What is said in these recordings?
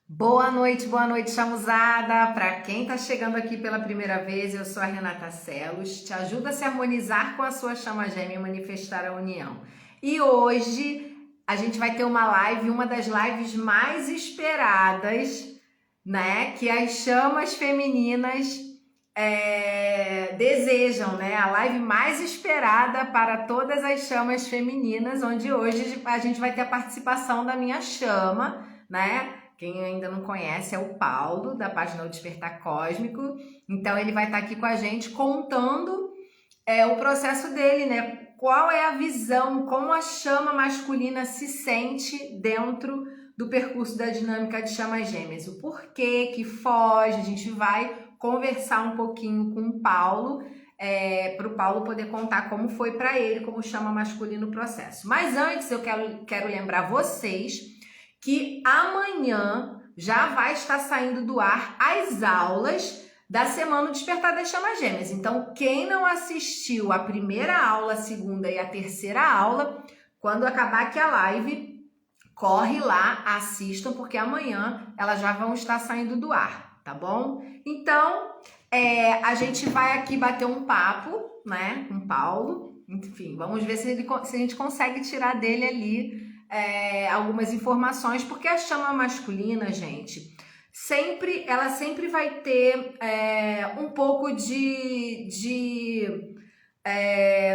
Boa noite, chamuzada! Para quem tá chegando aqui pela primeira vez, eu sou a Renata Celos, te ajuda a se harmonizar com a sua chama gêmea e manifestar a união. E hoje a gente vai ter uma live, uma das lives mais esperadas, né? Que as chamas femininas desejam, né? A live mais esperada para todas as chamas femininas, onde hoje a gente vai ter a participação da minha chama, né? Quem ainda não conhece é o Paulo, da página O Despertar Cósmico. Então, ele vai estar aqui com a gente contando o processo dele, né? Qual é a visão, como a chama masculina se sente dentro do percurso da dinâmica de chamas gêmeas. O porquê que foge, a gente vai conversar um pouquinho com o Paulo, para o Paulo poder contar como foi para ele, como chama masculino o processo. Mas antes, eu quero lembrar vocês que amanhã já vai estar saindo do ar as aulas da Semana do Despertar das Chamas Gêmeas. Então, quem não assistiu a primeira aula, a segunda e a terceira aula, quando acabar aqui a live, corre lá, assistam, porque amanhã elas já vão estar saindo do ar, tá bom? Então, a gente vai aqui bater um papo, né, com o Paulo. Enfim, vamos ver se a gente consegue tirar dele ali algumas informações, porque a chama masculina, gente, ela sempre vai ter um pouco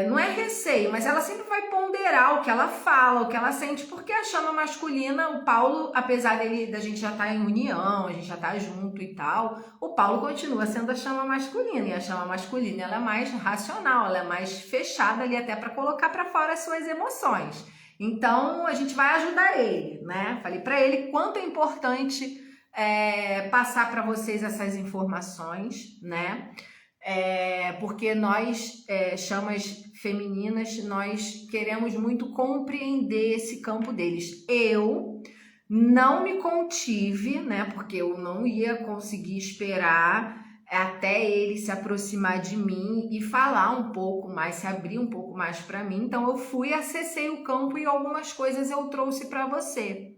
não é receio, mas ela sempre vai ponderar o que ela fala, o que ela sente, porque a chama masculina, o Paulo, apesar da gente já estar em união, a gente já estar junto e tal, o Paulo continua sendo a chama masculina, e a chama masculina ela é mais racional, ela é mais fechada ali até para colocar para fora as suas emoções. Então, a gente vai ajudar ele, né? Falei para ele quanto é importante passar para vocês essas informações, né? Porque nós, chamas femininas, nós queremos muito compreender esse campo deles. Eu não me contive, né? Porque eu não ia conseguir esperar até ele se aproximar de mim e falar um pouco mais, se abrir um pouco mais para mim. Então eu fui, acessei o campo e algumas coisas eu trouxe para vocês,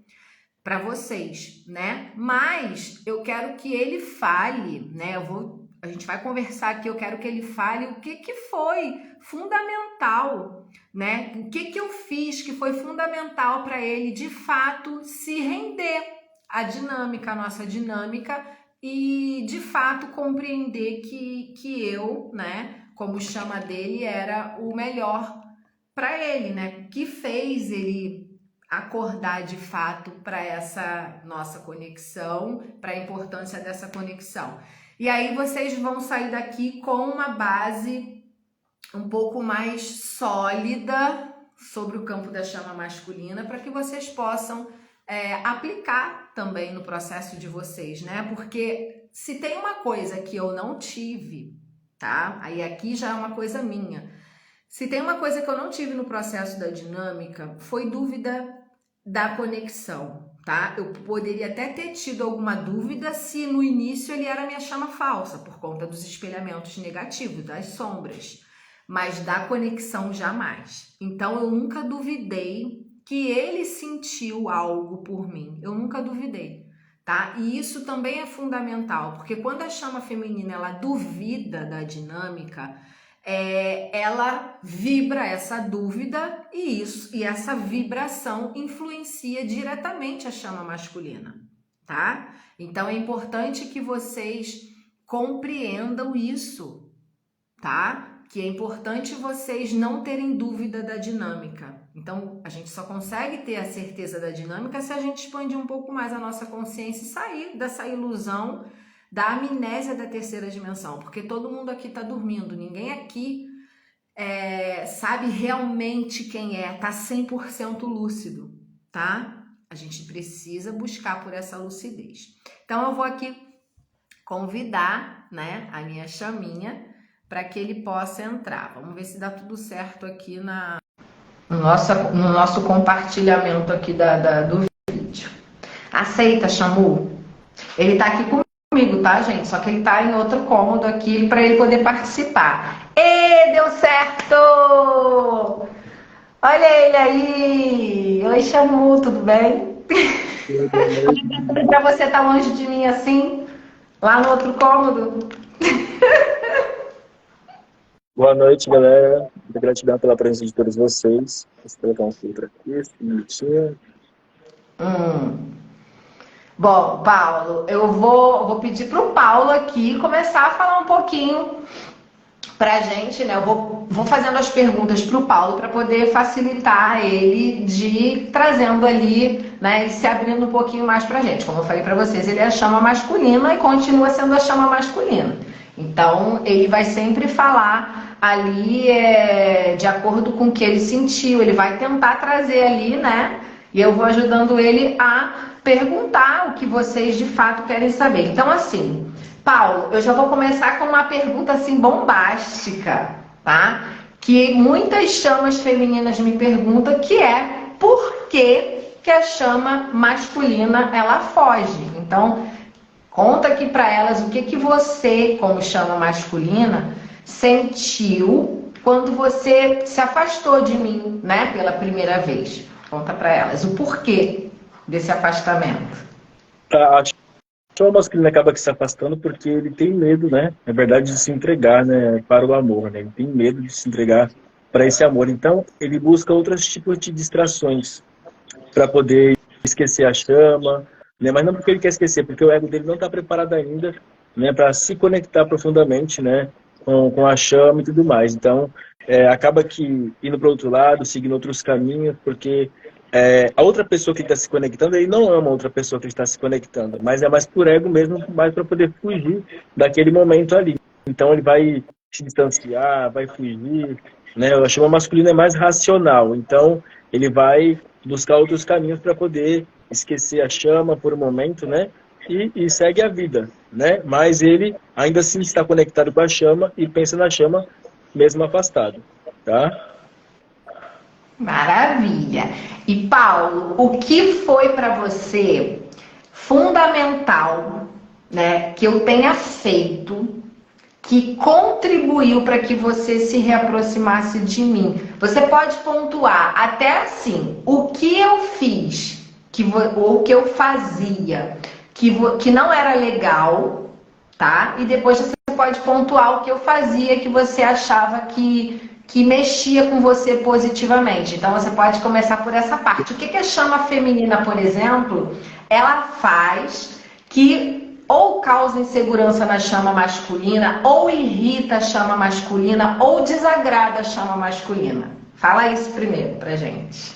né? Mas eu quero que ele fale, né? A gente vai conversar aqui, eu quero que ele fale o que foi fundamental, né? O que eu fiz que foi fundamental para ele, de fato, se render à dinâmica, à nossa dinâmica, e de fato compreender que eu, né, como chama dele, era o melhor para ele, né, que fez ele acordar de fato para essa nossa conexão, para a importância dessa conexão. E aí vocês vão sair daqui com uma base um pouco mais sólida sobre o campo da chama masculina, para que vocês possam aplicar também no processo de vocês, né? Porque se tem uma coisa que eu não tive, tá? Aí aqui já é uma coisa minha. Se tem uma coisa que eu não tive no processo da dinâmica, foi dúvida da conexão, tá? Eu poderia até ter tido alguma dúvida se no início ele era minha chama falsa, por conta dos espelhamentos negativos, das sombras, mas da conexão jamais. Então eu nunca duvidei que ele sentiu algo por mim. Eu nunca duvidei, tá? E isso também é fundamental, porque quando a chama feminina ela duvida da dinâmica, ela vibra essa dúvida e essa vibração influencia diretamente a chama masculina, tá? Então é importante que vocês compreendam isso, tá? Que é importante vocês não terem dúvida da dinâmica. Então, a gente só consegue ter a certeza da dinâmica se a gente expandir um pouco mais a nossa consciência e sair dessa ilusão da amnésia da terceira dimensão. Porque todo mundo aqui está dormindo, ninguém aqui sabe realmente quem tá 100% lúcido, tá? A gente precisa buscar por essa lucidez. Então, eu vou aqui convidar, né, a minha chaminha para que ele possa entrar. Vamos ver se dá tudo certo aqui no nosso compartilhamento aqui do vídeo. Aceita, Xamu? Ele tá aqui comigo. comigo, tá, gente? Só que ele tá em outro cômodo aqui para ele poder participar. E deu certo! Olha ele aí! Oi, Xamu, tudo bem? Boa noite. Para você estar longe de mim assim, lá no outro cômodo. Boa noite, galera. Muita gratidão pela presença de todos vocês. Vou colocar um filtro aqui, um minutinho. Hum. Bom, Paulo, eu vou pedir para o Paulo aqui começar a falar um pouquinho para a gente, né? Eu vou fazendo as perguntas para o Paulo para poder facilitar ele de ir trazendo ali, né? E se abrindo um pouquinho mais para a gente. Como eu falei para vocês, ele é a chama masculina e continua sendo a chama masculina. Então, ele vai sempre falar ali de acordo com o que ele sentiu. Ele vai tentar trazer ali, né? E eu vou ajudando ele a perguntar o que vocês de fato querem saber. Então, assim, Paulo, eu já vou começar com uma pergunta assim bombástica, tá? Que muitas chamas femininas me perguntam, que é por que a chama masculina ela foge? Então, conta aqui para elas o que você, como chama masculina, sentiu quando você se afastou de mim, né, pela primeira vez. Conta para elas o porquê desse afastamento. A chama masculina acaba se afastando porque ele tem medo, né? Na verdade, de se entregar, né, para o amor, né? Ele tem medo de se entregar para esse amor. Então, ele busca outros tipos de distrações para poder esquecer a chama, né? Mas não porque ele quer esquecer, porque o ego dele não está preparado ainda, né, para se conectar profundamente, né, com a chama e tudo mais. Então, acaba que indo para o outro lado, seguindo outros caminhos, porque a outra pessoa que está se conectando, ele não ama a outra pessoa que está se conectando, mas é mais por ego mesmo, mais para poder fugir daquele momento ali. Então ele vai se distanciar, vai fugir, né? A chama masculina é mais racional, então ele vai buscar outros caminhos para poder esquecer a chama por um momento, né? E segue a vida, né? Mas ele ainda assim está conectado com a chama e pensa na chama mesmo afastado, tá? Maravilha. E Paulo, o que foi para você fundamental, né, que eu tenha feito, que contribuiu para que você se reaproximasse de mim? Você pode pontuar até assim, o que eu fiz, ou o que eu fazia, que não era legal, tá? E depois você pode pontuar o que eu fazia que você achava que mexia com você positivamente. Então você pode começar por essa parte. O que a chama feminina, por exemplo, ela faz que ou causa insegurança na chama masculina, ou irrita a chama masculina, ou desagrada a chama masculina? Fala isso primeiro pra gente.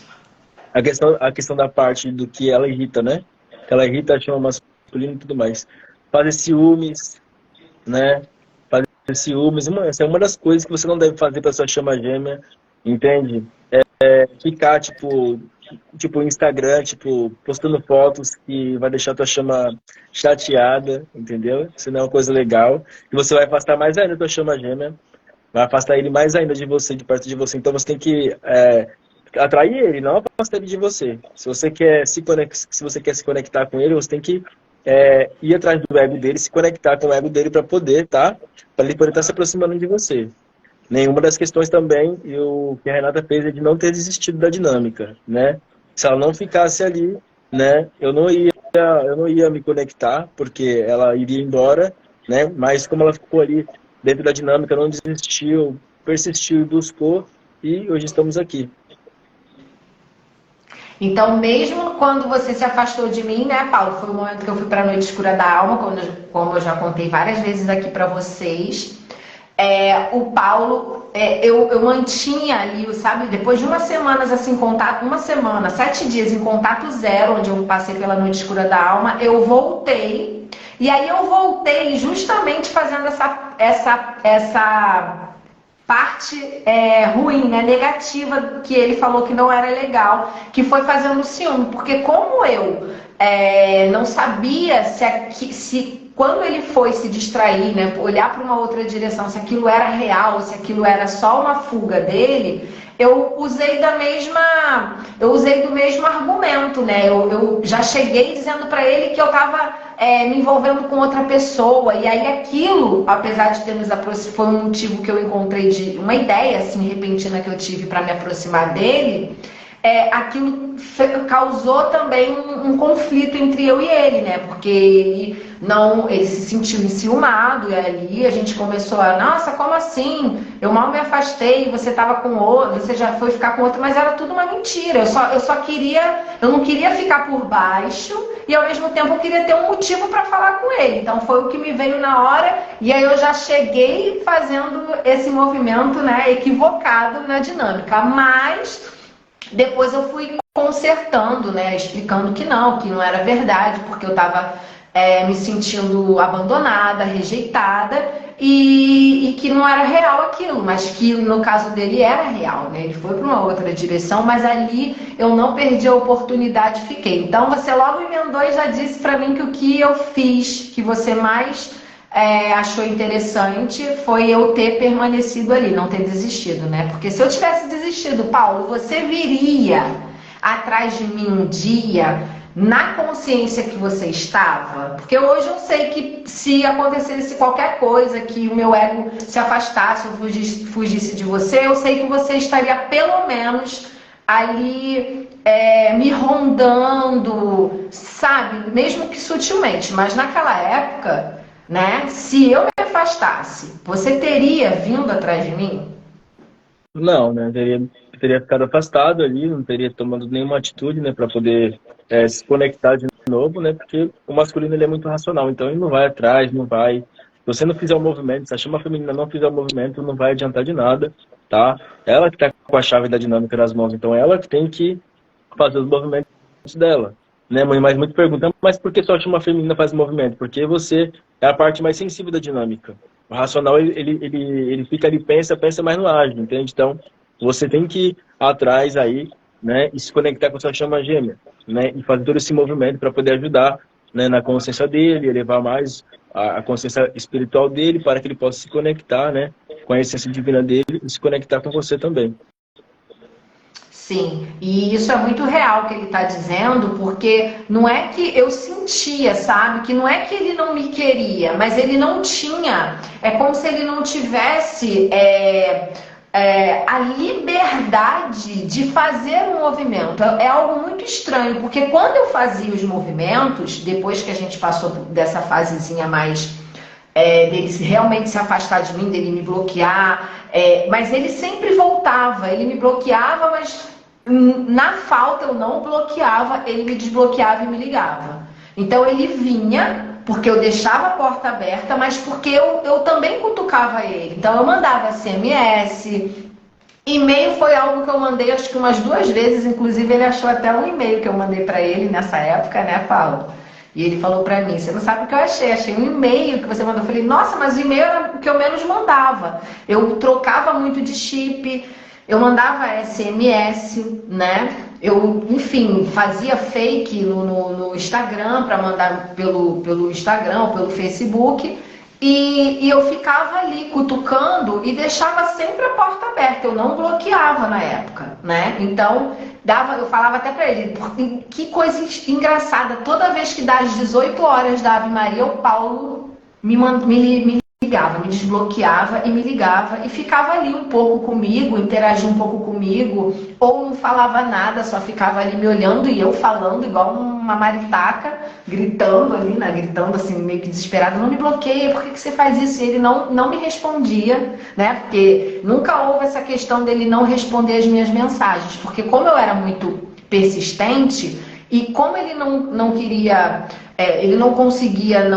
A questão da parte do que ela irrita, né? Ela irrita a chama masculina e tudo mais. Fazer ciúmes, né? Ciúmes, essa é uma das coisas que você não deve fazer para sua chama gêmea, entende? Ficar, tipo Instagram, tipo, postando fotos que vai deixar tua chama chateada, entendeu? Isso não é uma coisa legal. E você vai afastar mais ainda tua chama gêmea, vai afastar ele mais ainda de você, de perto de você. Então você tem que atrair ele, não afastar ele de você. Se você quer se conectar com ele, você tem que ir atrás do ego dele, se conectar com o ego dele para poder, tá? Para ele poder estar se aproximando de você. Nenhuma das questões também, e o que a Renata fez é de não ter desistido da dinâmica, né? Se ela não ficasse ali, né, eu não ia me conectar, porque ela iria embora, né? Mas como ela ficou ali dentro da dinâmica, não desistiu, persistiu e buscou, e hoje estamos aqui. Então, mesmo quando você se afastou de mim, né, Paulo? Foi o momento que eu fui para a noite escura da alma, como eu já contei várias vezes aqui para vocês. O Paulo, eu mantinha ali, sabe? Depois de umas semanas assim, em contato, 7 dias em contato zero, onde eu passei pela noite escura da alma, eu voltei. E aí eu voltei justamente fazendo essa parte ruim, né, negativa, que ele falou que não era legal, que foi fazendo o ciúme, porque como eu não sabia se quando ele foi se distrair, né, olhar para uma outra direção, se aquilo era real, se aquilo era só uma fuga dele, eu usei do mesmo argumento, né? Eu já cheguei dizendo para ele que eu estava me envolvendo com outra pessoa, e aí aquilo, apesar de ter nos aproximado, foi um motivo que eu encontrei de uma ideia assim repentina que eu tive para me aproximar dele. Aquilo causou também um conflito entre eu e ele, né? Porque ele se sentiu enciumado, e ali a gente começou nossa, como assim? Eu mal me afastei, você estava com outro, você já foi ficar com outro, mas era tudo uma mentira. Eu não queria ficar por baixo, e ao mesmo tempo eu queria ter um motivo para falar com ele. Então foi o que me veio na hora, e aí eu já cheguei fazendo esse movimento, né, equivocado na dinâmica, mas depois eu fui consertando, né, explicando que não era verdade, porque eu estava me sentindo abandonada, rejeitada, e que não era real aquilo, mas que no caso dele era real, né? Ele foi para uma outra direção, mas ali eu não perdi a oportunidade, fiquei. Então você logo emendou e já disse para mim que o que eu fiz, que você mais achou interessante, foi eu ter permanecido ali, não ter desistido, né? Porque se eu tivesse desistido, Paulo, você viria atrás de mim um dia na consciência que você estava? Porque hoje eu sei que se acontecesse qualquer coisa, que o meu ego se afastasse ou fugisse de você, eu sei que você estaria pelo menos ali me rondando, sabe? Mesmo que sutilmente, mas naquela época, né? Se eu me afastasse, você teria vindo atrás de mim? Não, né? Teria ficado afastado ali, não teria tomado nenhuma atitude, né, para poder se conectar de novo, né? Porque o masculino ele é muito racional, então ele não vai atrás, não vai. Se você não fizer o movimento, se a chama feminina não fizer o movimento, não vai adiantar de nada, tá? Ela que tá com a chave da dinâmica nas mãos, então ela que tem que fazer os movimentos dela, né? Mas muito pergunta, mas por que só a chama feminina faz o movimento? Porque você é a parte mais sensível da dinâmica. O racional, ele fica ali, pensa, mas não age, entende? Então, você tem que ir atrás aí, né, e se conectar com a sua chama gêmea, né, e fazer todo esse movimento para poder ajudar, né, na consciência dele, elevar mais a consciência espiritual dele, para que ele possa se conectar, né, com a essência divina dele e se conectar com você também. Sim, e isso é muito real que ele está dizendo, porque não é que eu sentia, sabe? Que não é que ele não me queria, mas ele não tinha. É como se ele não tivesse a liberdade de fazer um movimento. É algo muito estranho, porque quando eu fazia os movimentos, depois que a gente passou dessa fasezinha mais dele realmente se afastar de mim, dele me bloquear, mas ele sempre voltava, ele me bloqueava, mas na falta eu não bloqueava, ele me desbloqueava e me ligava. Então ele vinha, porque eu deixava a porta aberta, mas porque eu também cutucava ele. Então eu mandava SMS, e-mail foi algo que eu mandei acho que umas 2 vezes, inclusive ele achou até um e-mail que eu mandei para ele nessa época, né, Paulo? E ele falou pra mim, você não sabe o que eu achei um e-mail que você mandou. Eu falei, nossa, mas o e-mail era o que eu menos mandava. Eu trocava muito de chip, eu mandava SMS, né? Eu, enfim, fazia fake no Instagram para mandar pelo Instagram ou pelo Facebook. E eu ficava ali cutucando e deixava sempre a porta aberta. Eu não bloqueava na época, né? Então, eu falava até pra ele, que coisa engraçada. Toda vez que dá às 18 horas da Ave Maria, o Paulo me ligava, me desbloqueava e me ligava. E ficava ali um pouco comigo, interagia um pouco comigo. Ou não falava nada, só ficava ali me olhando e eu falando igual uma maritaca, gritando ali, né? Gritando assim, meio que desesperado, não me bloqueia, por que você faz isso? E ele não me respondia, né? Porque nunca houve essa questão dele não responder as minhas mensagens, porque como eu era muito persistente, e como ele não queria, ele não conseguia,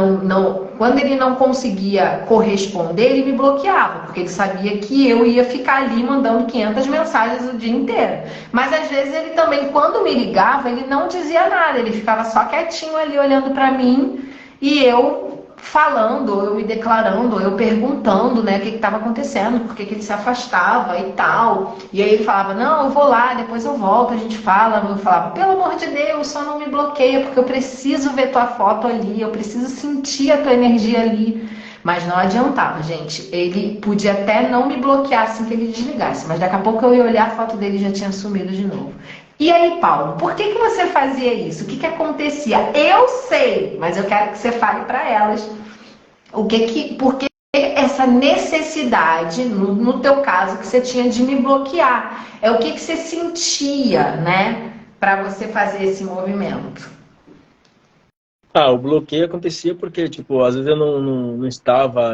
quando ele não conseguia corresponder, ele me bloqueava, porque ele sabia que eu ia ficar ali mandando 500 mensagens o dia inteiro. Mas às vezes ele também, quando me ligava, ele não dizia nada, ele ficava só quietinho ali olhando para mim, e eu falando, eu me declarando, eu perguntando, né, o que estava acontecendo, por que ele se afastava e tal. E aí ele falava, não, eu vou lá, depois eu volto, a gente fala. Eu falava, pelo amor de Deus, só não me bloqueia, porque eu preciso ver tua foto ali, eu preciso sentir a tua energia ali. Mas não adiantava, gente. Ele podia até não me bloquear assim que ele desligasse, mas daqui a pouco eu ia olhar, a foto dele já tinha sumido de novo. E aí, Paulo, por que você fazia isso? O que acontecia? Eu sei, mas eu quero que você fale para elas por que essa necessidade, no teu caso, que você tinha de me bloquear. É o que você sentia, né, para você fazer esse movimento. O bloqueio acontecia porque, tipo, às vezes eu não estava,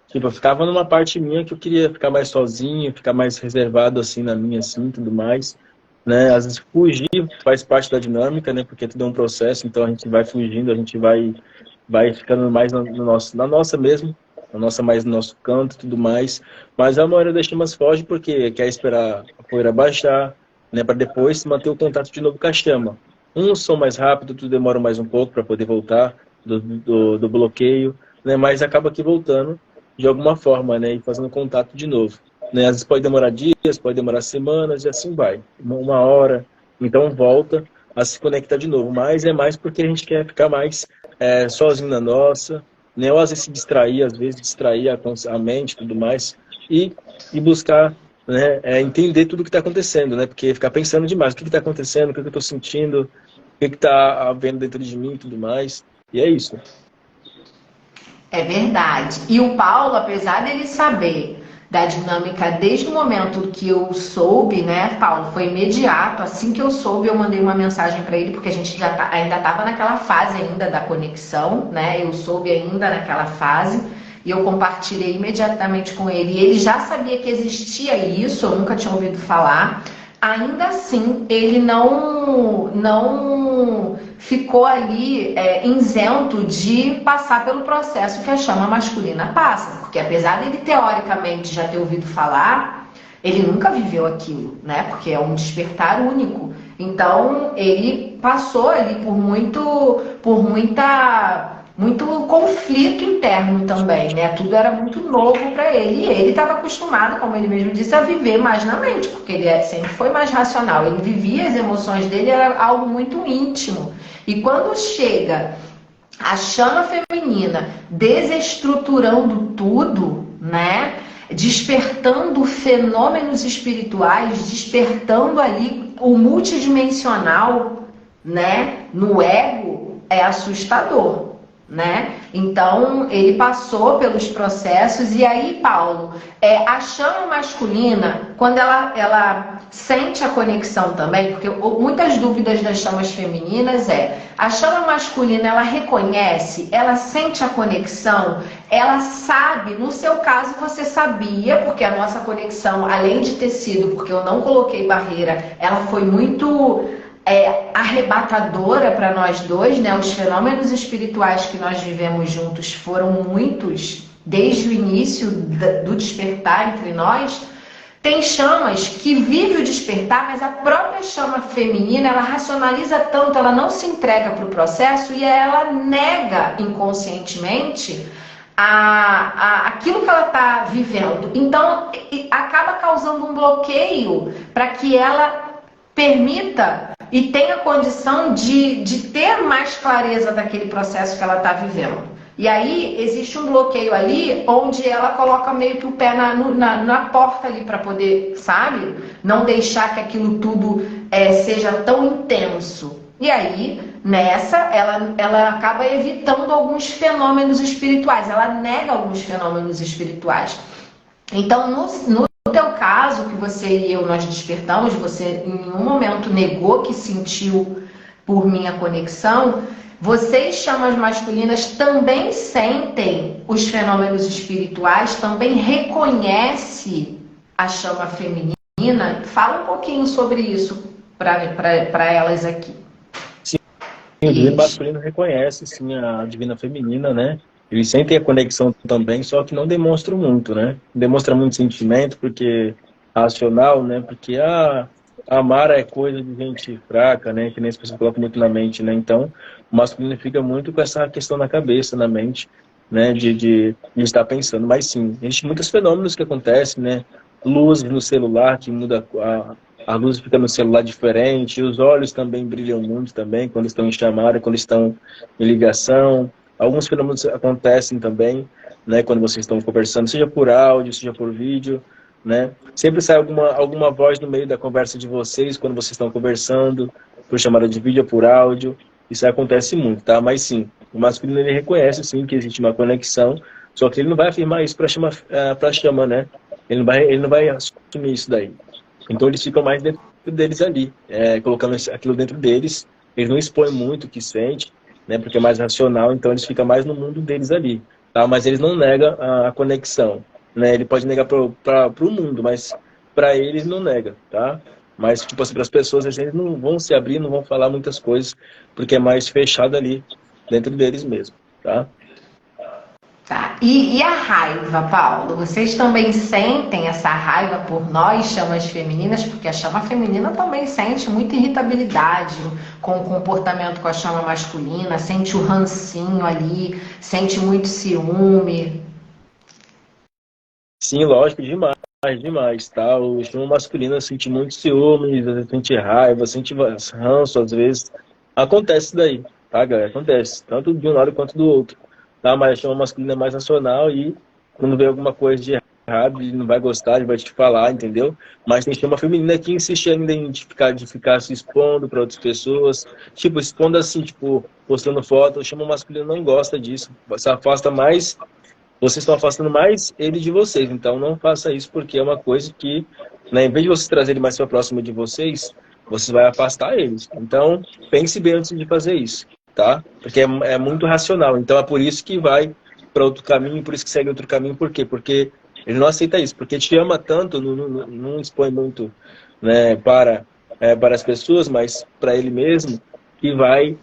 tipo, eu ficava numa parte minha que eu queria ficar mais sozinho, ficar mais reservado, assim, na minha, assim, tudo mais, né, às vezes fugir faz parte da dinâmica, né, porque tudo é um processo, então a gente vai fugindo, a gente vai ficando mais na nossa mesmo, mais no nosso canto e tudo mais, mas a maioria das chamas foge porque quer esperar a poeira baixar, né, para depois manter o contato de novo com a chama. Uns são mais rápidos, outros demoram mais um pouco para poder voltar do bloqueio, né? Mas acaba aqui voltando de alguma forma, né? E fazendo contato de novo. Né? Às vezes pode demorar dias, pode demorar semanas e assim vai. Uma hora, então volta a se conectar de novo. Mas é mais porque a gente quer ficar mais sozinho na nossa, né? Ou às vezes se distrair, às vezes distrair a mente e tudo mais. E buscar, né, entender tudo o que está acontecendo, né? Porque ficar pensando demais, o que está acontecendo, o que eu estou sentindo, o que está havendo dentro de mim e tudo mais. E é isso. É verdade. E o Paulo, apesar dele saber da dinâmica desde o momento que eu soube, né, Paulo, foi imediato. Assim que eu soube, eu mandei uma mensagem para ele, porque a gente ainda estava naquela fase ainda da conexão, né? Eu soube ainda naquela fase e eu compartilhei imediatamente com ele. E ele já sabia que existia isso, eu nunca tinha ouvido falar. Ainda assim, ele não ficou ali isento de passar pelo processo que a chama masculina passa, porque apesar dele teoricamente já ter ouvido falar, ele nunca viveu aquilo, né? Porque é um despertar único. Então ele passou ali por muito conflito interno também, né? Tudo era muito novo para ele. E ele estava acostumado, como ele mesmo disse, a viver mais na mente, porque ele sempre foi mais racional. Ele vivia as emoções dele, era algo muito íntimo. E quando chega a chama feminina desestruturando tudo, né? Despertando fenômenos espirituais, despertando ali o multidimensional, né? No ego, é assustador, né? Então ele passou pelos processos. E aí, Paulo, a chama masculina, quando ela sente a conexão também, porque muitas dúvidas das chamas femininas a chama masculina, ela reconhece, ela sente a conexão, ela sabe. No seu caso você sabia, porque a nossa conexão, além de ter sido, porque eu não coloquei barreira, ela foi muito arrebatadora para nós dois, né? Os fenômenos espirituais que nós vivemos juntos foram muitos desde o início do despertar entre nós. Tem chamas que vivem o despertar, mas a própria chama feminina, ela racionaliza tanto, ela não se entrega para o processo e ela nega inconscientemente aquilo que ela está vivendo. Então acaba causando um bloqueio para que ela permita e tenha condição de ter mais clareza daquele processo que ela está vivendo. E aí existe um bloqueio ali onde ela coloca meio que o pé na porta ali para poder, sabe? Não deixar que aquilo tudo seja tão intenso. E aí, nessa, ela acaba evitando alguns fenômenos espirituais. Ela nega alguns fenômenos espirituais. Então, no teu caso, que você e eu nós despertamos, você em nenhum momento negou que sentiu por minha conexão. Vocês, chamas masculinas, também sentem os fenômenos espirituais, também reconhece a chama feminina. Fala um pouquinho sobre isso para elas aqui. Sim, o divino masculino reconhece, sim, a divina feminina, né? Eles sentem a conexão também, só que não demonstram muito, né? Não demonstra muito sentimento, porque racional, né? Porque amar é coisa de gente fraca, né? Que nem as pessoas colocam muito na mente, né? Então, o masculino fica muito com essa questão na cabeça, na mente, né? De estar pensando. Mas sim, existem muitos fenômenos que acontecem, né? Luz no celular, que muda a luz fica no celular diferente, os olhos também brilham muito também, quando estão em chamada, quando estão em ligação. Alguns fenômenos acontecem também, né? Quando vocês estão conversando, seja por áudio, seja por vídeo, né? Sempre sai alguma voz no meio da conversa de vocês, quando vocês estão conversando, por chamada de vídeo ou por áudio. Isso acontece muito, tá? Mas sim, o masculino ele reconhece sim que existe uma conexão, só que ele não vai afirmar isso para chama, né? Ele não vai assumir isso daí. Então eles ficam mais dentro deles ali, colocando aquilo dentro deles. Eles não expõem muito o que sente, né? Porque é mais racional, então eles ficam mais no mundo deles ali, tá? Mas eles não negam a conexão, né? Ele pode negar para o mundo, mas para eles não nega, tá? Mas, tipo assim, para as pessoas, eles não vão se abrir, não vão falar muitas coisas, porque é mais fechado ali dentro deles mesmo, tá? Tá. E a raiva, Paulo? Vocês também sentem essa raiva por nós, chamas femininas? Porque a chama feminina também sente muita irritabilidade com o comportamento com a chama masculina, sente o rancinho ali, sente muito ciúme. Sim, lógico, demais, demais, tá? O chama masculino sente muito ciúmes, às vezes sente raiva, sente ranço, às vezes. Acontece isso daí, tá, galera? Acontece, tanto de um lado quanto do outro, tá? Mas a chama masculina é mais racional e quando vê alguma coisa de errado, ele não vai gostar, ele vai te falar, entendeu? Mas tem chama feminina que insiste ainda em de ficar se expondo para outras pessoas, tipo, expondo assim, tipo, postando foto. O chama masculino não gosta disso, se afasta mais. Vocês estão afastando mais ele de vocês, então não faça isso, porque é uma coisa que, né, em vez de vocês trazerem mais para próximo de vocês, vocês vão afastar eles. Então, pense bem antes de fazer isso, tá? Porque é muito racional. Então, é por isso que vai para outro caminho, por isso que segue outro caminho. Por quê? Porque ele não aceita isso, porque te ama tanto, não expõe muito, né, para as pessoas, mas para ele mesmo, que vai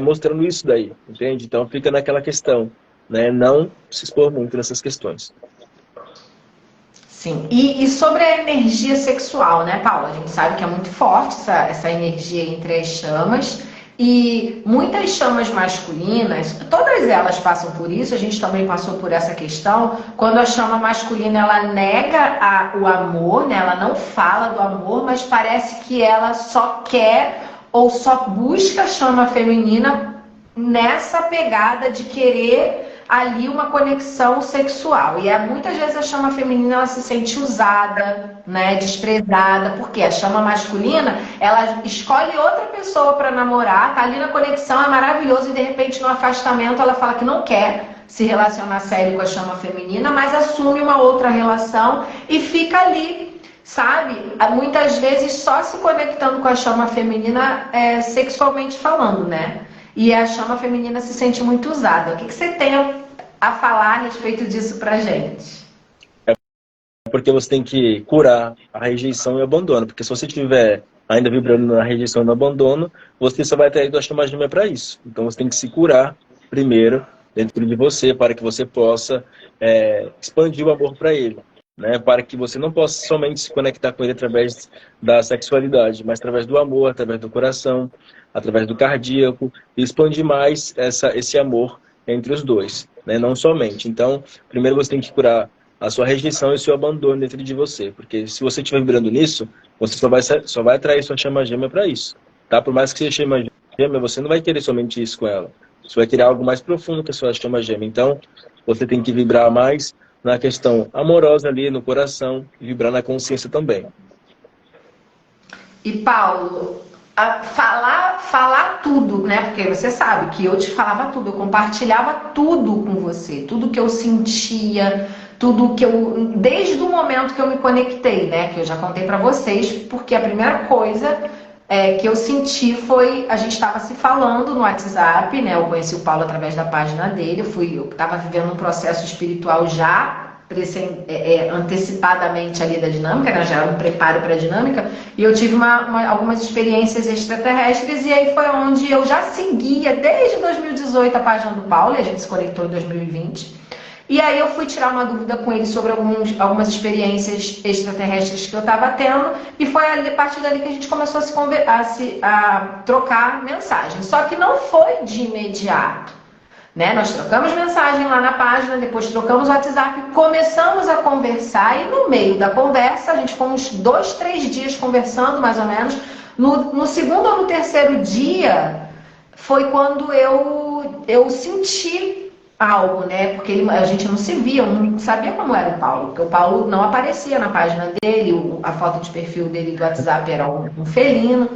mostrando isso daí, entende? Então, fica naquela questão, né? Não se expor muito nessas questões. Sim, e sobre a energia sexual, né, Paula? A gente sabe que é muito forte essa energia entre as chamas, e muitas chamas masculinas, todas elas passam por isso, a gente também passou por essa questão. Quando a chama masculina ela nega o amor, né, ela não fala do amor, mas parece que ela só quer ou só busca a chama feminina nessa pegada de querer ali uma conexão sexual. E muitas vezes a chama feminina ela se sente usada, né, desprezada, porque a chama masculina ela escolhe outra pessoa para namorar, tá ali na conexão, é maravilhoso, e de repente no afastamento ela fala que não quer se relacionar sério com a chama feminina, mas assume uma outra relação e fica ali, sabe? Muitas vezes só se conectando com a chama feminina sexualmente falando, né? E a chama feminina se sente muito usada. O que você tem a falar a respeito disso pra gente? Porque você tem que curar a rejeição e o abandono. Porque se você estiver ainda vibrando na rejeição e no abandono, você só vai ter a chama gêmea para isso. Então você tem que se curar primeiro dentro de você, para que você possa expandir o amor para ele. Né? Para que você não possa somente se conectar com ele através da sexualidade, mas através do amor, através do coração, através do cardíaco, e expandir mais esse amor entre os dois, né? Não somente. Então, primeiro você tem que curar a sua rejeição e o seu abandono dentro de você, porque se você estiver vibrando nisso, você só vai atrair sua chama gêmea para isso, tá? Por mais que seja chama gêmea, você não vai querer somente isso com ela, você vai querer algo mais profundo que a sua chama gêmea. Então, você tem que vibrar mais na questão amorosa ali, no coração, e vibrar na consciência também. E Paulo, falar tudo, né? Porque você sabe que eu te falava tudo, eu compartilhava tudo com você, tudo que eu sentia, tudo que eu, desde o momento que eu me conectei, né? Que eu já contei pra vocês, porque a primeira coisa que eu senti foi, a gente estava se falando no WhatsApp, né? Eu conheci o Paulo através da página dele, eu estava vivendo um processo espiritual já antecipadamente ali da dinâmica, né? Já era um preparo para a dinâmica, e eu tive algumas experiências extraterrestres, e aí foi onde eu já seguia desde 2018 a página do Paulo, e a gente se conectou em 2020. E aí eu fui tirar uma dúvida com ele sobre algumas experiências extraterrestres que eu estava tendo, e foi a partir dali que a gente começou a trocar mensagens. Só que não foi de imediato, né? Nós trocamos mensagem lá na página, depois trocamos o WhatsApp, começamos a conversar, e no meio da conversa, a gente ficou uns 2, 3 dias conversando, mais ou menos. No segundo ou no terceiro dia, foi quando eu senti algo, né? Porque a gente não se via, eu não sabia como era o Paulo, porque o Paulo não aparecia na página dele, a foto de perfil dele do WhatsApp era um felino.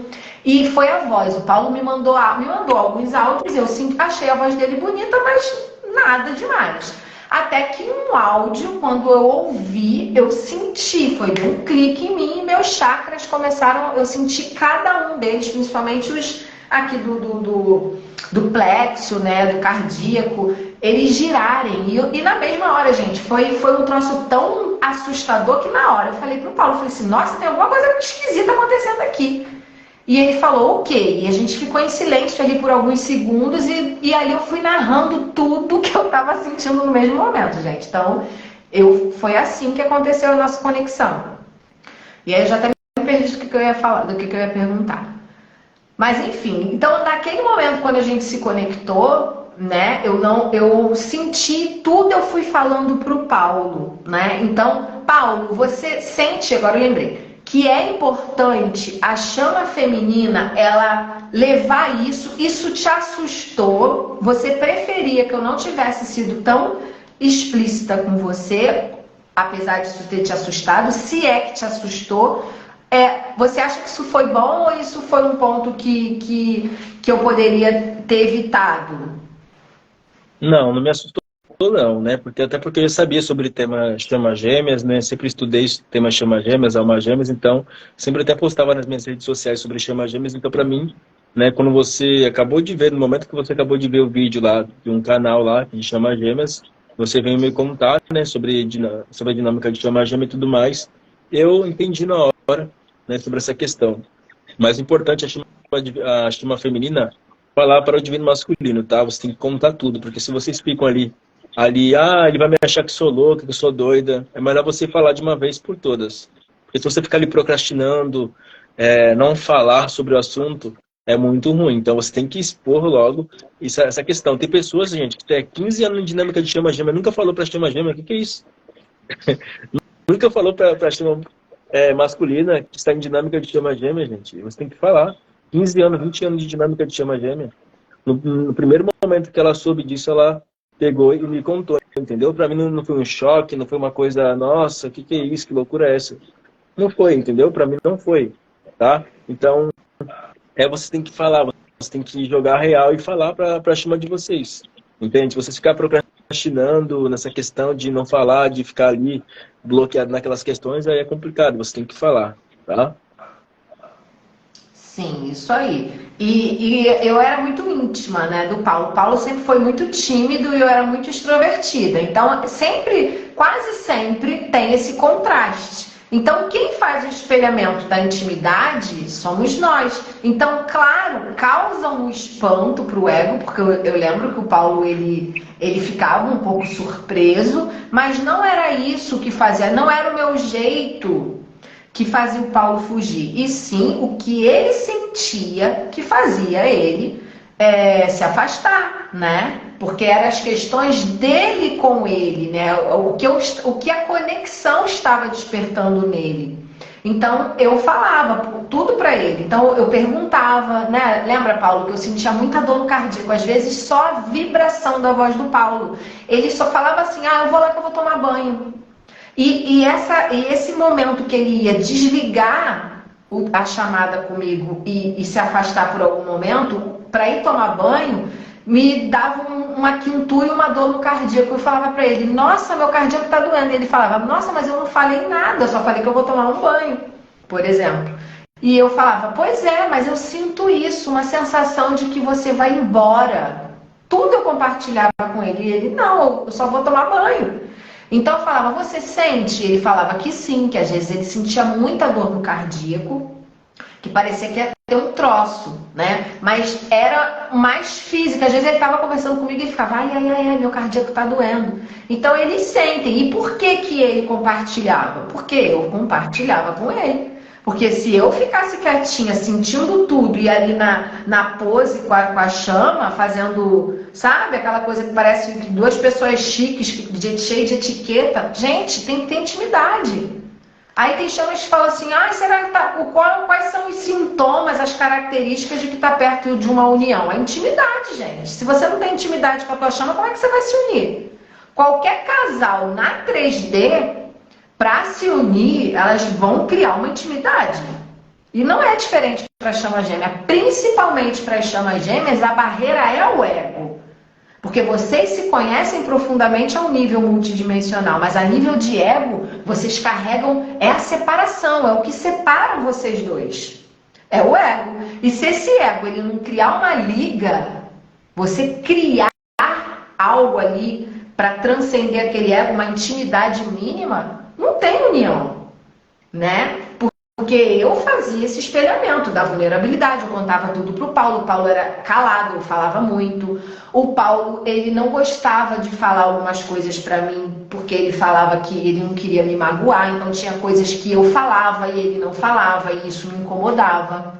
E foi a voz. O Paulo me mandou alguns áudios, eu achei a voz dele bonita, mas nada demais. Até que um áudio, quando eu ouvi, eu senti, foi de um clique em mim e meus chakras começaram, eu senti cada um deles, principalmente os aqui do plexo, né, do cardíaco, eles girarem. E na mesma hora, gente, foi um troço tão assustador que na hora eu falei pro Paulo, eu falei assim, nossa, tem alguma coisa esquisita acontecendo aqui. E ele falou, ok. E a gente ficou em silêncio ali por alguns segundos e ali eu fui narrando tudo que eu estava sentindo no mesmo momento, gente. Então, foi assim que aconteceu a nossa conexão. E aí eu já até me perdi do que eu ia falar, do que eu ia perguntar. Mas enfim, então naquele momento quando a gente se conectou, né, eu senti tudo, eu fui falando pro Paulo, né? Então, Paulo, você sente, agora eu lembrei, que é importante a chama feminina, ela levar isso te assustou, você preferia que eu não tivesse sido tão explícita com você, apesar disso ter te assustado, se é que te assustou, você acha que isso foi bom ou isso foi um ponto que eu poderia ter evitado? Não, não me assustou não, né? Até porque eu sabia sobre o tema chama gêmeas, né? Sempre estudei esse tema chama gêmeas, alma gêmeas, então sempre até postava nas minhas redes sociais sobre chama gêmeas, então para mim, né, quando você acabou de ver, no momento que você acabou de ver o vídeo lá de um canal lá que chama gêmeas, você veio me contar, né, sobre a dinâmica de chama gêmea e tudo mais, eu entendi na hora, né, sobre essa questão. Mais importante, a chama feminina falar para o divino masculino, tá? Você tem que contar tudo, porque se vocês ficam ali, ele vai me achar que sou louca, que sou doida, é melhor você falar de uma vez por todas. Porque se você ficar ali procrastinando, não falar sobre o assunto, é muito ruim. Então você tem que expor logo essa questão. Tem pessoas, gente, que tem 15 anos de dinâmica de chama gêmea, nunca falou para chama gêmea, o que é isso? Nunca falou para chama masculina que está em dinâmica de chama gêmea, gente. Você tem que falar. 15 anos, 20 anos de dinâmica de chama gêmea. No primeiro momento que ela soube disso, ela pegou e me contou, entendeu? Para mim não foi um choque, não foi uma coisa, nossa, o que é isso, que loucura é essa? Não foi, entendeu? Para mim não foi, tá? Então, você tem que falar, você tem que jogar real e falar para cima de vocês, entende? Se você ficar procrastinando nessa questão de não falar, de ficar ali bloqueado naquelas questões, aí é complicado, você tem que falar, tá? Sim, isso aí. E eu era muito íntima, né, do Paulo. O Paulo sempre foi muito tímido e eu era muito extrovertida. Então, quase sempre tem esse contraste. Então, quem faz o espelhamento da intimidade somos nós. Então, claro, causa um espanto para o ego, porque eu lembro que o Paulo ele ficava um pouco surpreso, mas não era isso que fazia, não era o meu jeito que fazia o Paulo fugir, e sim o que ele sentia que fazia ele se afastar, né? Porque eram as questões dele com ele, né? O que a conexão estava despertando nele. Então eu falava tudo para ele. Então eu perguntava, né? Lembra, Paulo, que eu sentia muita dor no cardíaco, às vezes só a vibração da voz do Paulo. Ele só falava assim: eu vou lá que eu vou tomar banho. E esse momento que ele ia desligar a chamada comigo e se afastar por algum momento, para ir tomar banho, me dava uma quintura e uma dor no cardíaco. Eu falava para ele: nossa, meu cardíaco está doendo. E ele falava: nossa, mas eu não falei nada, eu só falei que eu vou tomar um banho, por exemplo. E eu falava: pois é, mas eu sinto isso, uma sensação de que você vai embora. Tudo eu compartilhava com ele. E ele: não, eu só vou tomar banho. Então eu falava: você sente? Ele falava que sim, que às vezes ele sentia muita dor no cardíaco, que parecia que ia ter um troço, né? Mas era mais física. Às vezes ele estava conversando comigo e ele ficava: ai, meu cardíaco tá doendo. Então eles sentem. E por que ele compartilhava? Porque eu compartilhava com ele. Porque se eu ficasse quietinha, sentindo tudo, e ali na pose com a chama, fazendo, sabe, aquela coisa que parece duas pessoas chiques, cheio de etiqueta. Gente, tem que ter intimidade. Aí tem chamas que falam assim, será que quais são os sintomas, as características de que está perto de uma união? É intimidade, gente. Se você não tem intimidade com a tua chama, como é que você vai se unir? Qualquer casal na 3D, para se unir, elas vão criar uma intimidade. E não é diferente para a chama gêmea. Principalmente para as chamas gêmeas, a barreira é o ego. Porque vocês se conhecem profundamente a um nível multidimensional, mas a nível de ego, vocês carregam, é a separação, é o que separa vocês dois. É o ego. E se esse ego ele não criar uma liga, você criar algo ali para transcender aquele ego, uma intimidade mínima, não tem união, né? Porque eu fazia esse espelhamento da vulnerabilidade, eu contava tudo pro Paulo. O Paulo era calado, eu falava muito. O Paulo, ele não gostava de falar algumas coisas para mim, porque ele falava que ele não queria me magoar, então tinha coisas que eu falava e ele não falava, e isso me incomodava.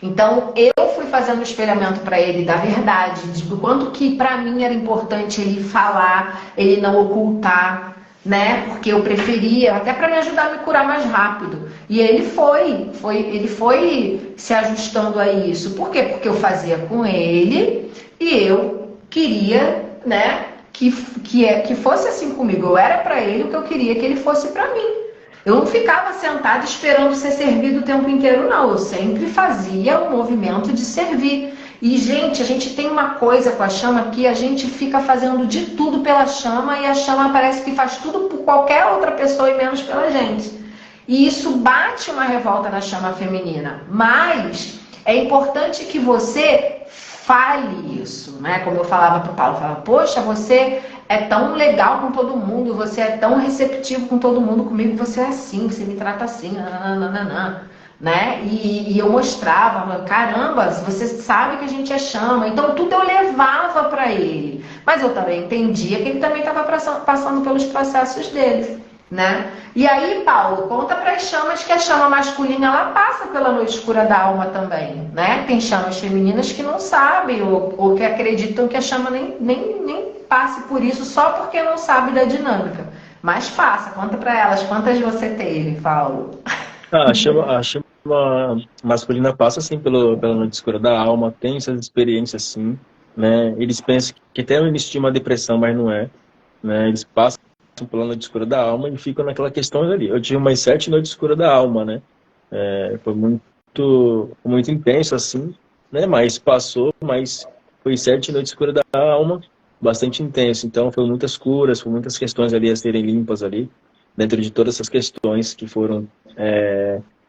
Então eu fui fazendo um espelhamento para ele da verdade, do quanto que para mim era importante ele falar, ele não ocultar, né? Porque eu preferia, até para me ajudar a me curar mais rápido. E ele foi se ajustando a isso. Por quê? Porque eu fazia com ele e eu queria, né, que fosse assim comigo. Eu era para ele o que eu queria que ele fosse para mim. Eu não ficava sentada esperando ser servido o tempo inteiro, não. Eu sempre fazia o movimento de servir. E, gente, a gente tem uma coisa com a chama que a gente fica fazendo de tudo pela chama e a chama parece que faz tudo por qualquer outra pessoa e menos pela gente. E isso bate uma revolta na chama feminina. Mas é importante que você fale isso, né? Como eu falava pro Paulo, eu falava, poxa, você é tão legal com todo mundo, você é tão receptivo com todo mundo, comigo você é assim, você me trata assim, nananana, né? E eu mostrava, caramba, você sabe que a gente é chama, então tudo eu levava para ele. Mas eu também entendia que ele também estava passando pelos processos dele, né? E aí, Paulo, conta para as chamas que a chama masculina ela passa pela noite escura da alma também, né? Tem chamas femininas que não sabem ou que acreditam que a chama nem passe por isso só porque não sabe da dinâmica. Mas passa, conta para elas quantas você teve, Paulo. A chama masculina passa assim pela noite escura da alma, tem essas experiências assim, né? Eles pensam que tem o início de uma depressão, mas não é, né? Eles passam pela noite escura da alma e ficam naquela questão ali. Eu tive umas 7 noites escuras da alma, né? Foi muito intenso assim, né? Mas passou, mas foi 7 noites escuras da alma, bastante intenso. Então foi muitas curas, foi muitas questões ali a serem limpas ali, dentro de todas essas questões que foram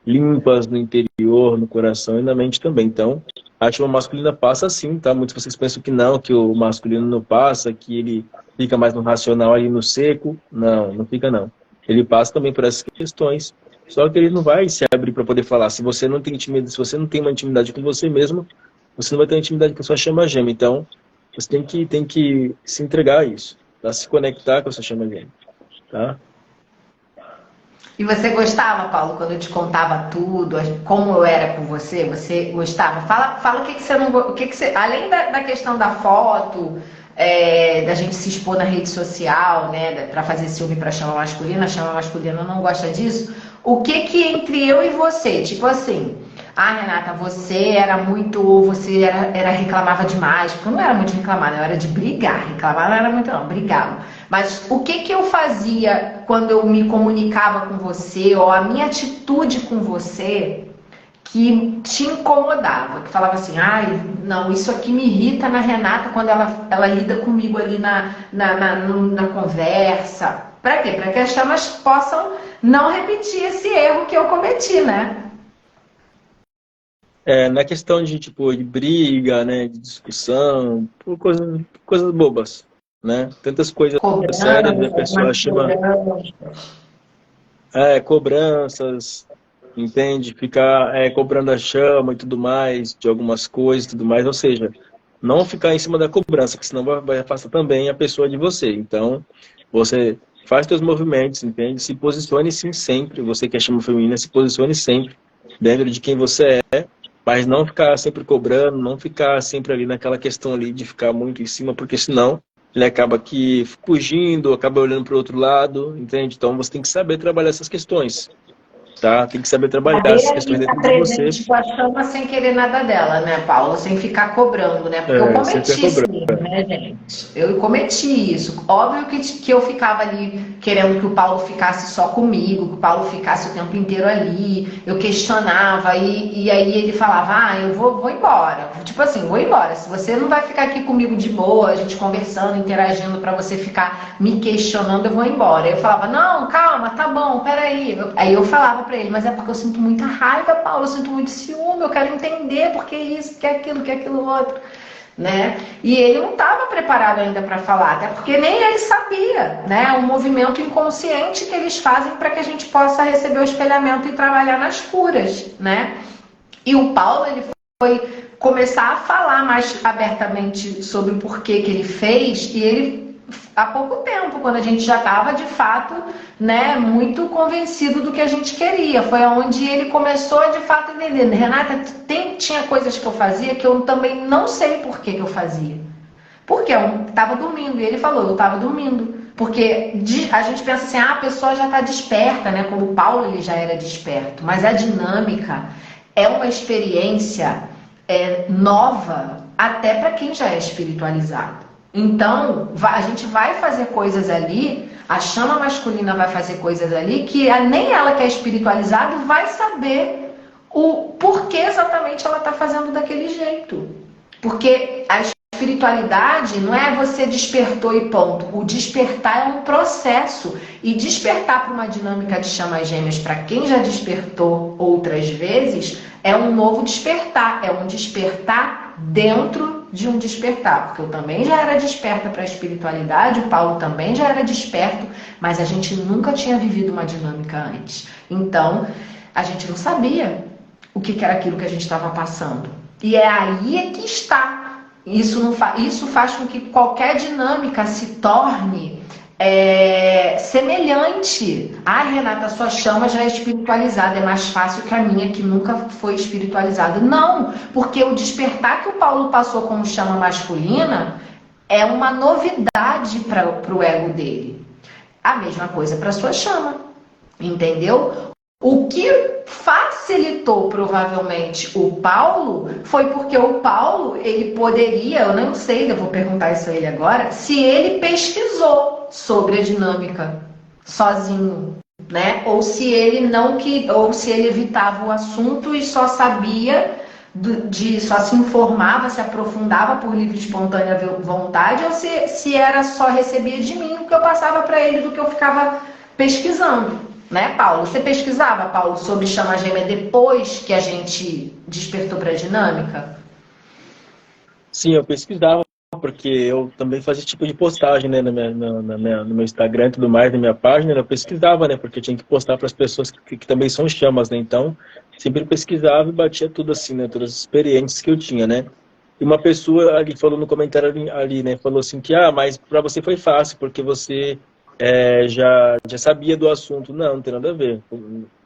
limpas no interior, no coração e na mente também. Então, a chama masculina passa sim, tá? Muitos de vocês pensam que não, que o masculino não passa, que ele fica mais no racional ali no seco. Não, não fica não. Ele passa também por essas questões, só que ele não vai se abrir para poder falar. Se você não tem intimidade, se você não tem uma intimidade com você mesmo, você não vai ter intimidade com a sua chama gêmea. Então, você tem que se entregar a isso, tá? Se conectar com a sua chama gêmea, tá? E você gostava, Paulo, quando eu te contava tudo, como eu era com você? Você gostava? Fala o que você não, o que você, além da questão da foto, da gente se expor na rede social, né, para fazer ciúme para a chama masculina não gosta disso. O que entre eu e você, tipo assim, Renata, você reclamava demais, porque eu não era muito reclamada, eu era de brigar, reclamar não era muito não, brigava. Mas o que eu fazia quando eu me comunicava com você, ou a minha atitude com você, que te incomodava, que falava assim, não, isso aqui me irrita na Renata quando ela lida comigo ali na conversa. Pra quê? Pra que as chamas possam não repetir esse erro que eu cometi, né? Na questão de, tipo, de briga, né, de discussão, por coisas bobas, né? Tantas coisas sérias, a pessoa chama cobranças, entende? Ficar cobrando a chama e tudo mais, de algumas coisas e tudo mais, ou seja, não ficar em cima da cobrança, porque senão vai afastar também a pessoa de você. Então, você faz seus movimentos, entende? Se posicione sim sempre, você que é chama feminina, se posicione sempre dentro de quem você é, mas não ficar sempre cobrando, não ficar sempre ali naquela questão ali de ficar muito em cima, porque senão ele acaba aqui fugindo, acaba olhando para o outro lado, entende? Então você tem que saber trabalhar essas questões, tá? Tem que saber trabalhar Saber essas ali questões estar dentro de você, presente com a chama sem querer nada dela, né, Paulo? Sem ficar cobrando, né? Porque eu sem ficar cometi cobrando. sim, né, gente? Eu cometi isso. Óbvio que eu ficava ali querendo que o Paulo ficasse só comigo, que o Paulo ficasse o tempo inteiro ali. Eu questionava e aí ele falava, eu vou embora. Tipo assim, vou embora. Se você não vai ficar aqui comigo de boa, a gente conversando, interagindo pra você ficar me questionando, eu vou embora. Eu falava, não, calma, tá bom, peraí. Aí eu falava pra ele, mas é porque eu sinto muita raiva, Paulo, eu sinto muito ciúme, eu quero entender porque isso, que aquilo outro, né? E ele não estava preparado ainda para falar, até porque nem ele sabia, né? Um movimento inconsciente que eles fazem para que a gente possa receber o espelhamento e trabalhar nas curas, né? E o Paulo, ele foi começar a falar mais abertamente sobre o porquê que ele fez, e ele há pouco tempo, quando a gente já estava de fato, né, muito convencido do que a gente queria. Foi onde ele começou a de fato entender. Renata, tinha coisas que eu fazia que eu também não sei por que eu fazia. Porque eu estava dormindo, e ele falou, eu estava dormindo. Porque a gente pensa assim, a pessoa já está desperta, né? Como o Paulo ele já era desperto, mas a dinâmica é uma experiência nova até para quem já é espiritualizado. Então, a gente vai fazer coisas ali, a chama masculina vai fazer coisas ali que nem ela que é espiritualizada vai saber o porquê exatamente ela está fazendo daquele jeito. Porque a espiritualidade não é você despertou e ponto. O despertar é um processo. E despertar para uma dinâmica de chamas gêmeas, para quem já despertou outras vezes, é um novo despertar. É um despertar dentro de um despertar. Porque eu também já era desperta para a espiritualidade, o Paulo também já era desperto, mas a gente nunca tinha vivido uma dinâmica antes. Então, a gente não sabia o que era aquilo que a gente estava passando. E é aí que está. Isso faz com que qualquer dinâmica se torne semelhante. Renata, sua chama já é espiritualizada, é mais fácil que a minha, que nunca foi espiritualizada. Não, porque o despertar que o Paulo passou como chama masculina é uma novidade para o ego dele. A mesma coisa para sua chama, entendeu? O que facilitou provavelmente o Paulo foi porque o Paulo, ele poderia, eu não sei, eu vou perguntar isso a ele agora, se ele pesquisou sobre a dinâmica sozinho, né? Ou se ele ou se ele evitava o assunto e só sabia só se informava, se aprofundava por livre e espontânea vontade, ou se era só recebia de mim o que eu passava para ele do que eu ficava pesquisando. Né, Paulo? Você pesquisava, Paulo, sobre chama gêmea depois que a gente despertou para a dinâmica? Sim, eu pesquisava, porque eu também fazia esse tipo de postagem, né, no meu Instagram e tudo mais, na minha página, eu pesquisava, né, porque eu tinha que postar para as pessoas que também são chamas, né, então sempre pesquisava e batia tudo assim, né, todas as experiências que eu tinha, né. E uma pessoa ali falou no comentário ali, né, falou assim que, mas para você foi fácil, porque você já sabia do assunto. Não tem nada a ver.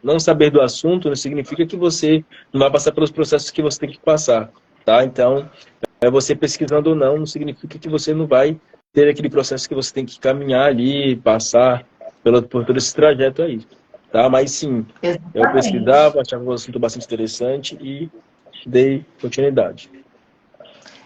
Não saber do assunto não significa que você não vai passar pelos processos que você tem que passar, tá? Então, você pesquisando ou não significa que você não vai ter aquele processo que você tem que caminhar ali, passar por todo esse trajeto aí, tá? Mas sim, eu Exatamente. pesquisava, achava o assunto bastante interessante e dei continuidade.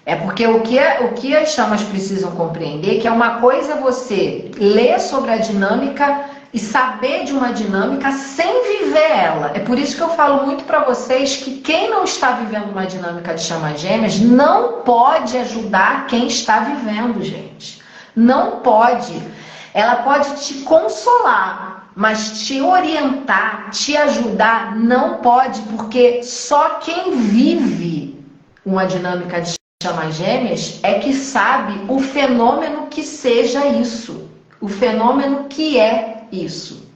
É porque o que as chamas precisam compreender é que é uma coisa você ler sobre a dinâmica e saber de uma dinâmica sem viver ela. É por isso que eu falo muito para vocês que quem não está vivendo uma dinâmica de chamas gêmeas não pode ajudar quem está vivendo, gente. Não pode. Ela pode te consolar, mas te orientar, te ajudar, não pode, porque só quem vive uma dinâmica de chamas gêmeas é que sabe o fenômeno que seja isso, o fenômeno que é isso,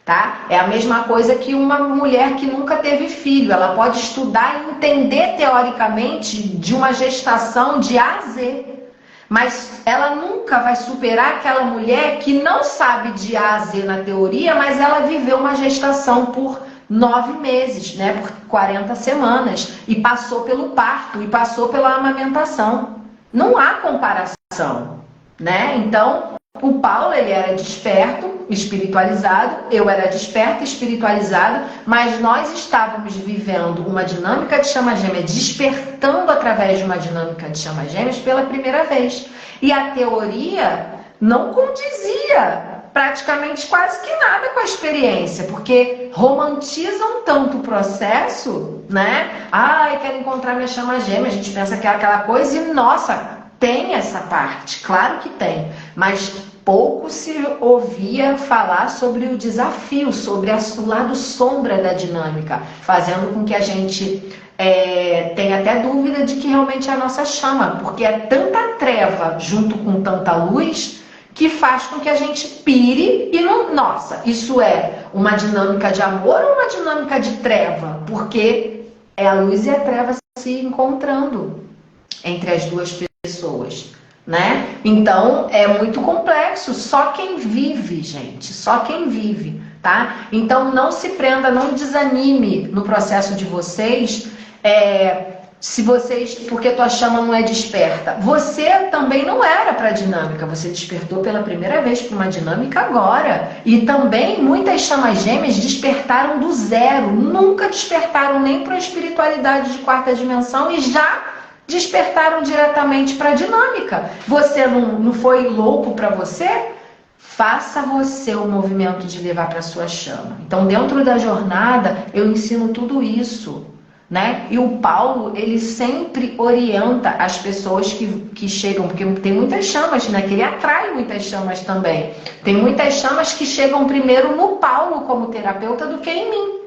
tá? É a mesma coisa que uma mulher que nunca teve filho, ela pode estudar e entender teoricamente de uma gestação de A a Z, mas ela nunca vai superar aquela mulher que não sabe de A a Z na teoria, mas ela viveu uma gestação por 9 meses, né, por 40 semanas, e passou pelo parto, e passou pela amamentação. Não há comparação. né? Então, o Paulo, ele era desperto, espiritualizado, eu era desperta, espiritualizado, mas nós estávamos vivendo uma dinâmica de chama gêmea, despertando através de uma dinâmica de chama gêmeas pela primeira vez. E a teoria não condizia praticamente quase que nada com a experiência, porque romantizam tanto o processo, né? Ah, eu quero encontrar minha chama gêmea, a gente pensa que é aquela coisa e, nossa, tem essa parte, claro que tem, mas pouco se ouvia falar sobre o desafio, sobre o lado sombra da dinâmica, fazendo com que a gente tenha até dúvida de que realmente é a nossa chama, porque é tanta treva junto com tanta luz que faz com que a gente pire e não, nossa, isso é uma dinâmica de amor ou uma dinâmica de treva? Porque é a luz e a treva se encontrando entre as duas pessoas, né? Então é muito complexo, só quem vive, gente, só quem vive, tá? Então não se prenda, não desanime no processo de vocês, se vocês, porque tua chama não é desperta. Você também não era para dinâmica, você despertou pela primeira vez para uma dinâmica agora. E também muitas chamas gêmeas despertaram do zero, nunca despertaram nem para a espiritualidade de quarta dimensão e já despertaram diretamente para a dinâmica. Você não foi louco para você? Faça você o movimento de levar para a sua chama. Então, dentro da jornada, eu ensino tudo isso, né? E o Paulo, ele sempre orienta as pessoas que chegam, porque tem muitas chamas, né? Que ele atrai muitas chamas também. Tem muitas chamas que chegam primeiro no Paulo como terapeuta do que em mim.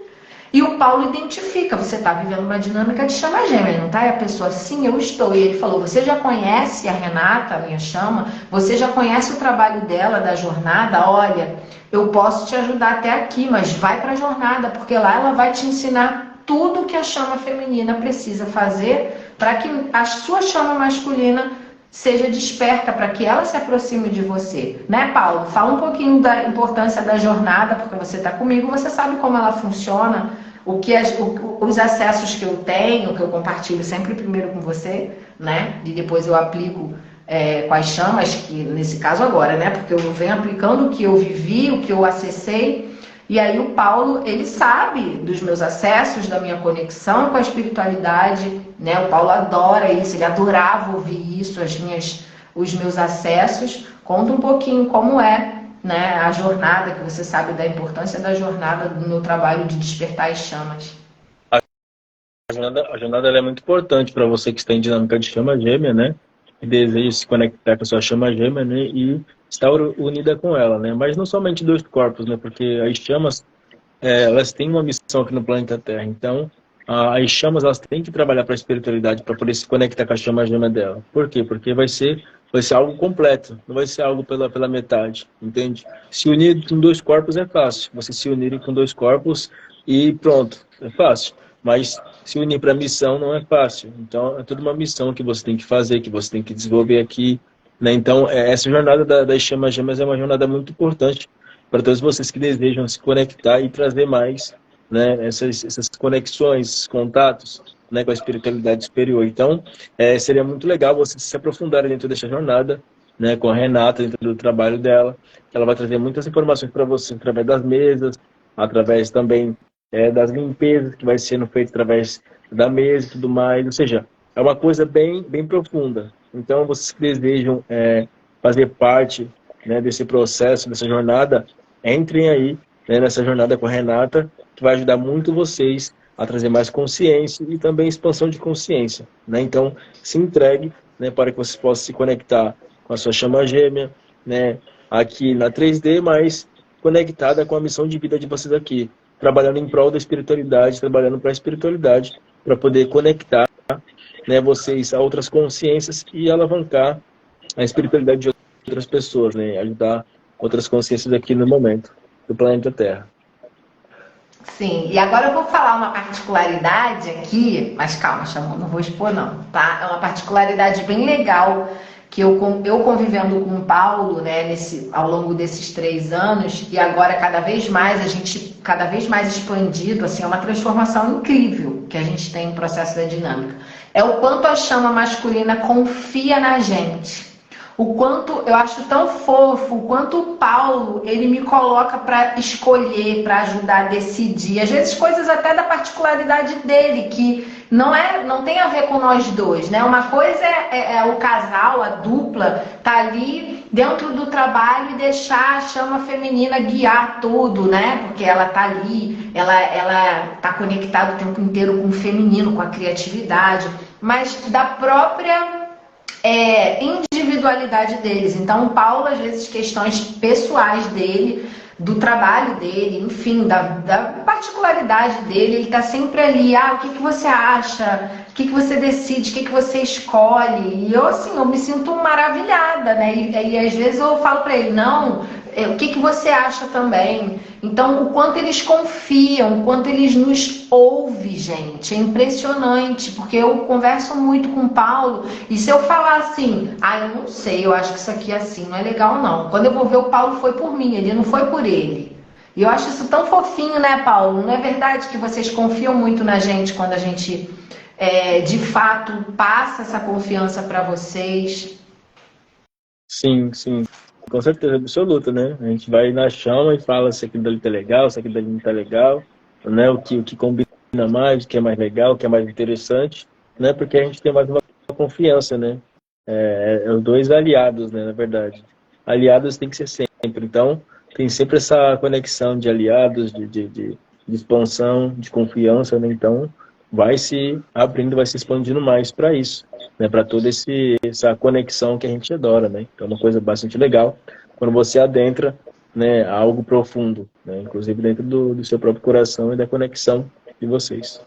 E o Paulo identifica, você está vivendo uma dinâmica de chama gêmea, não tá? E a pessoa, sim, eu estou. E ele falou, você já conhece a Renata, a minha chama? Você já conhece o trabalho dela, da jornada? Olha, eu posso te ajudar até aqui, mas vai para a jornada, porque lá ela vai te ensinar tudo que a chama feminina precisa fazer para que a sua chama masculina seja desperta, para que ela se aproxime de você. Né, Paulo? Fala um pouquinho da importância da jornada, porque você está comigo, você sabe como ela funciona, os acessos que eu tenho, que eu compartilho sempre primeiro com você, né? E depois eu aplico com as chamas, que nesse caso agora, né? Porque eu venho aplicando o que eu vivi, o que eu acessei. E aí o Paulo, ele sabe dos meus acessos, da minha conexão com a espiritualidade, né? O Paulo adora isso, ele adorava ouvir isso, os meus acessos. Conta um pouquinho como é, né, a jornada, que você sabe da importância da jornada no meu trabalho de despertar as chamas. A jornada ela é muito importante para você que está em dinâmica de chama gêmea, né? Que deseja se conectar com a sua chama gêmea, né? E estar unida com ela, né? Mas não somente dois corpos, né? Porque as chamas, elas têm uma missão aqui no planeta Terra. Então, as chamas, elas têm que trabalhar para a espiritualidade, para poder se conectar com a chama gêmea dela. Por quê? Porque vai ser algo completo, não vai ser algo pela metade, entende? Se unir com dois corpos é fácil. Você se unir com dois corpos e pronto, é fácil. Mas se unir para a missão não é fácil. Então, é toda uma missão que você tem que fazer, que você tem que desenvolver aqui, né? Então, essa jornada das chamas gêmeas é uma jornada muito importante para todos vocês que desejam se conectar e trazer mais, né, essas conexões, esses contatos, né, com a espiritualidade superior. Então, seria muito legal vocês se aprofundarem dentro dessa jornada, né, com a Renata, dentro do trabalho dela. Ela vai trazer muitas informações para vocês através das mesas, através também das limpezas que vai sendo feita através da mesa e tudo mais. Ou seja, é uma coisa bem, bem profunda. Então, vocês que desejam fazer parte, né, desse processo, dessa jornada, entrem aí, né, nessa jornada com a Renata, que vai ajudar muito vocês a trazer mais consciência e também expansão de consciência, né? Então, se entregue, né, para que vocês possam se conectar com a sua chama gêmea, né, aqui na 3D, mas conectada com a missão de vida de vocês aqui, trabalhando em prol da espiritualidade, trabalhando para a espiritualidade, para poder conectar, né, vocês a outras consciências e alavancar a espiritualidade de outras pessoas, né, ajudar outras consciências aqui no momento do planeta Terra. Sim, e agora eu vou falar uma particularidade aqui, mas calma, Chamon, não vou expor não, tá? É uma particularidade bem legal que eu convivendo com o Paulo, né, ao longo desses 3 anos, e agora cada vez mais expandido, assim, é uma transformação incrível que a gente tem no processo da dinâmica. É o quanto a chama masculina confia na gente. o quanto eu acho tão fofo, o quanto o Paulo, ele me coloca para escolher, para ajudar a decidir. Às vezes coisas até da particularidade dele, que não tem a ver com nós dois, né? Uma coisa é o casal, a dupla, tá ali dentro do trabalho e deixar a chama feminina guiar tudo, né? Porque ela tá ali, ela tá conectada o tempo inteiro com o feminino, com a criatividade, mas da própria individualidade deles. Então, o Paulo, às vezes, questões pessoais dele, do trabalho dele, enfim, da particularidade dele, ele tá sempre ali, o que que você acha? O que que você decide? O que que você escolhe? E eu, assim, eu me sinto maravilhada, né? E às vezes eu falo para ele, não, o que que você acha também? Então, o quanto eles confiam, o quanto eles nos ouvem, gente, é impressionante, porque eu converso muito com o Paulo, e se eu falar assim, eu não sei, eu acho que isso aqui assim não é legal não. Quando eu vou ver, o Paulo foi por mim, ele não foi por ele. E eu acho isso tão fofinho, né, Paulo? Não é verdade que vocês confiam muito na gente quando a gente, de fato, passa essa confiança para vocês? Sim, sim. Com certeza absoluta, né? A gente vai na chama e fala se aquilo dali tá legal, se aquilo dali não tá legal, né? O que combina mais, o que é mais legal, o que é mais interessante, né? Porque a gente tem mais uma confiança, né? É os dois aliados, né? Na verdade. Aliados tem que ser sempre. Então, tem sempre essa conexão de aliados, de expansão, de confiança, né? Então, vai se abrindo, vai se expandindo mais para isso, né, para toda essa conexão que a gente adora, né? Então, é uma coisa bastante legal quando você adentra, né, algo profundo, né, inclusive dentro do seu próprio coração e da conexão de vocês.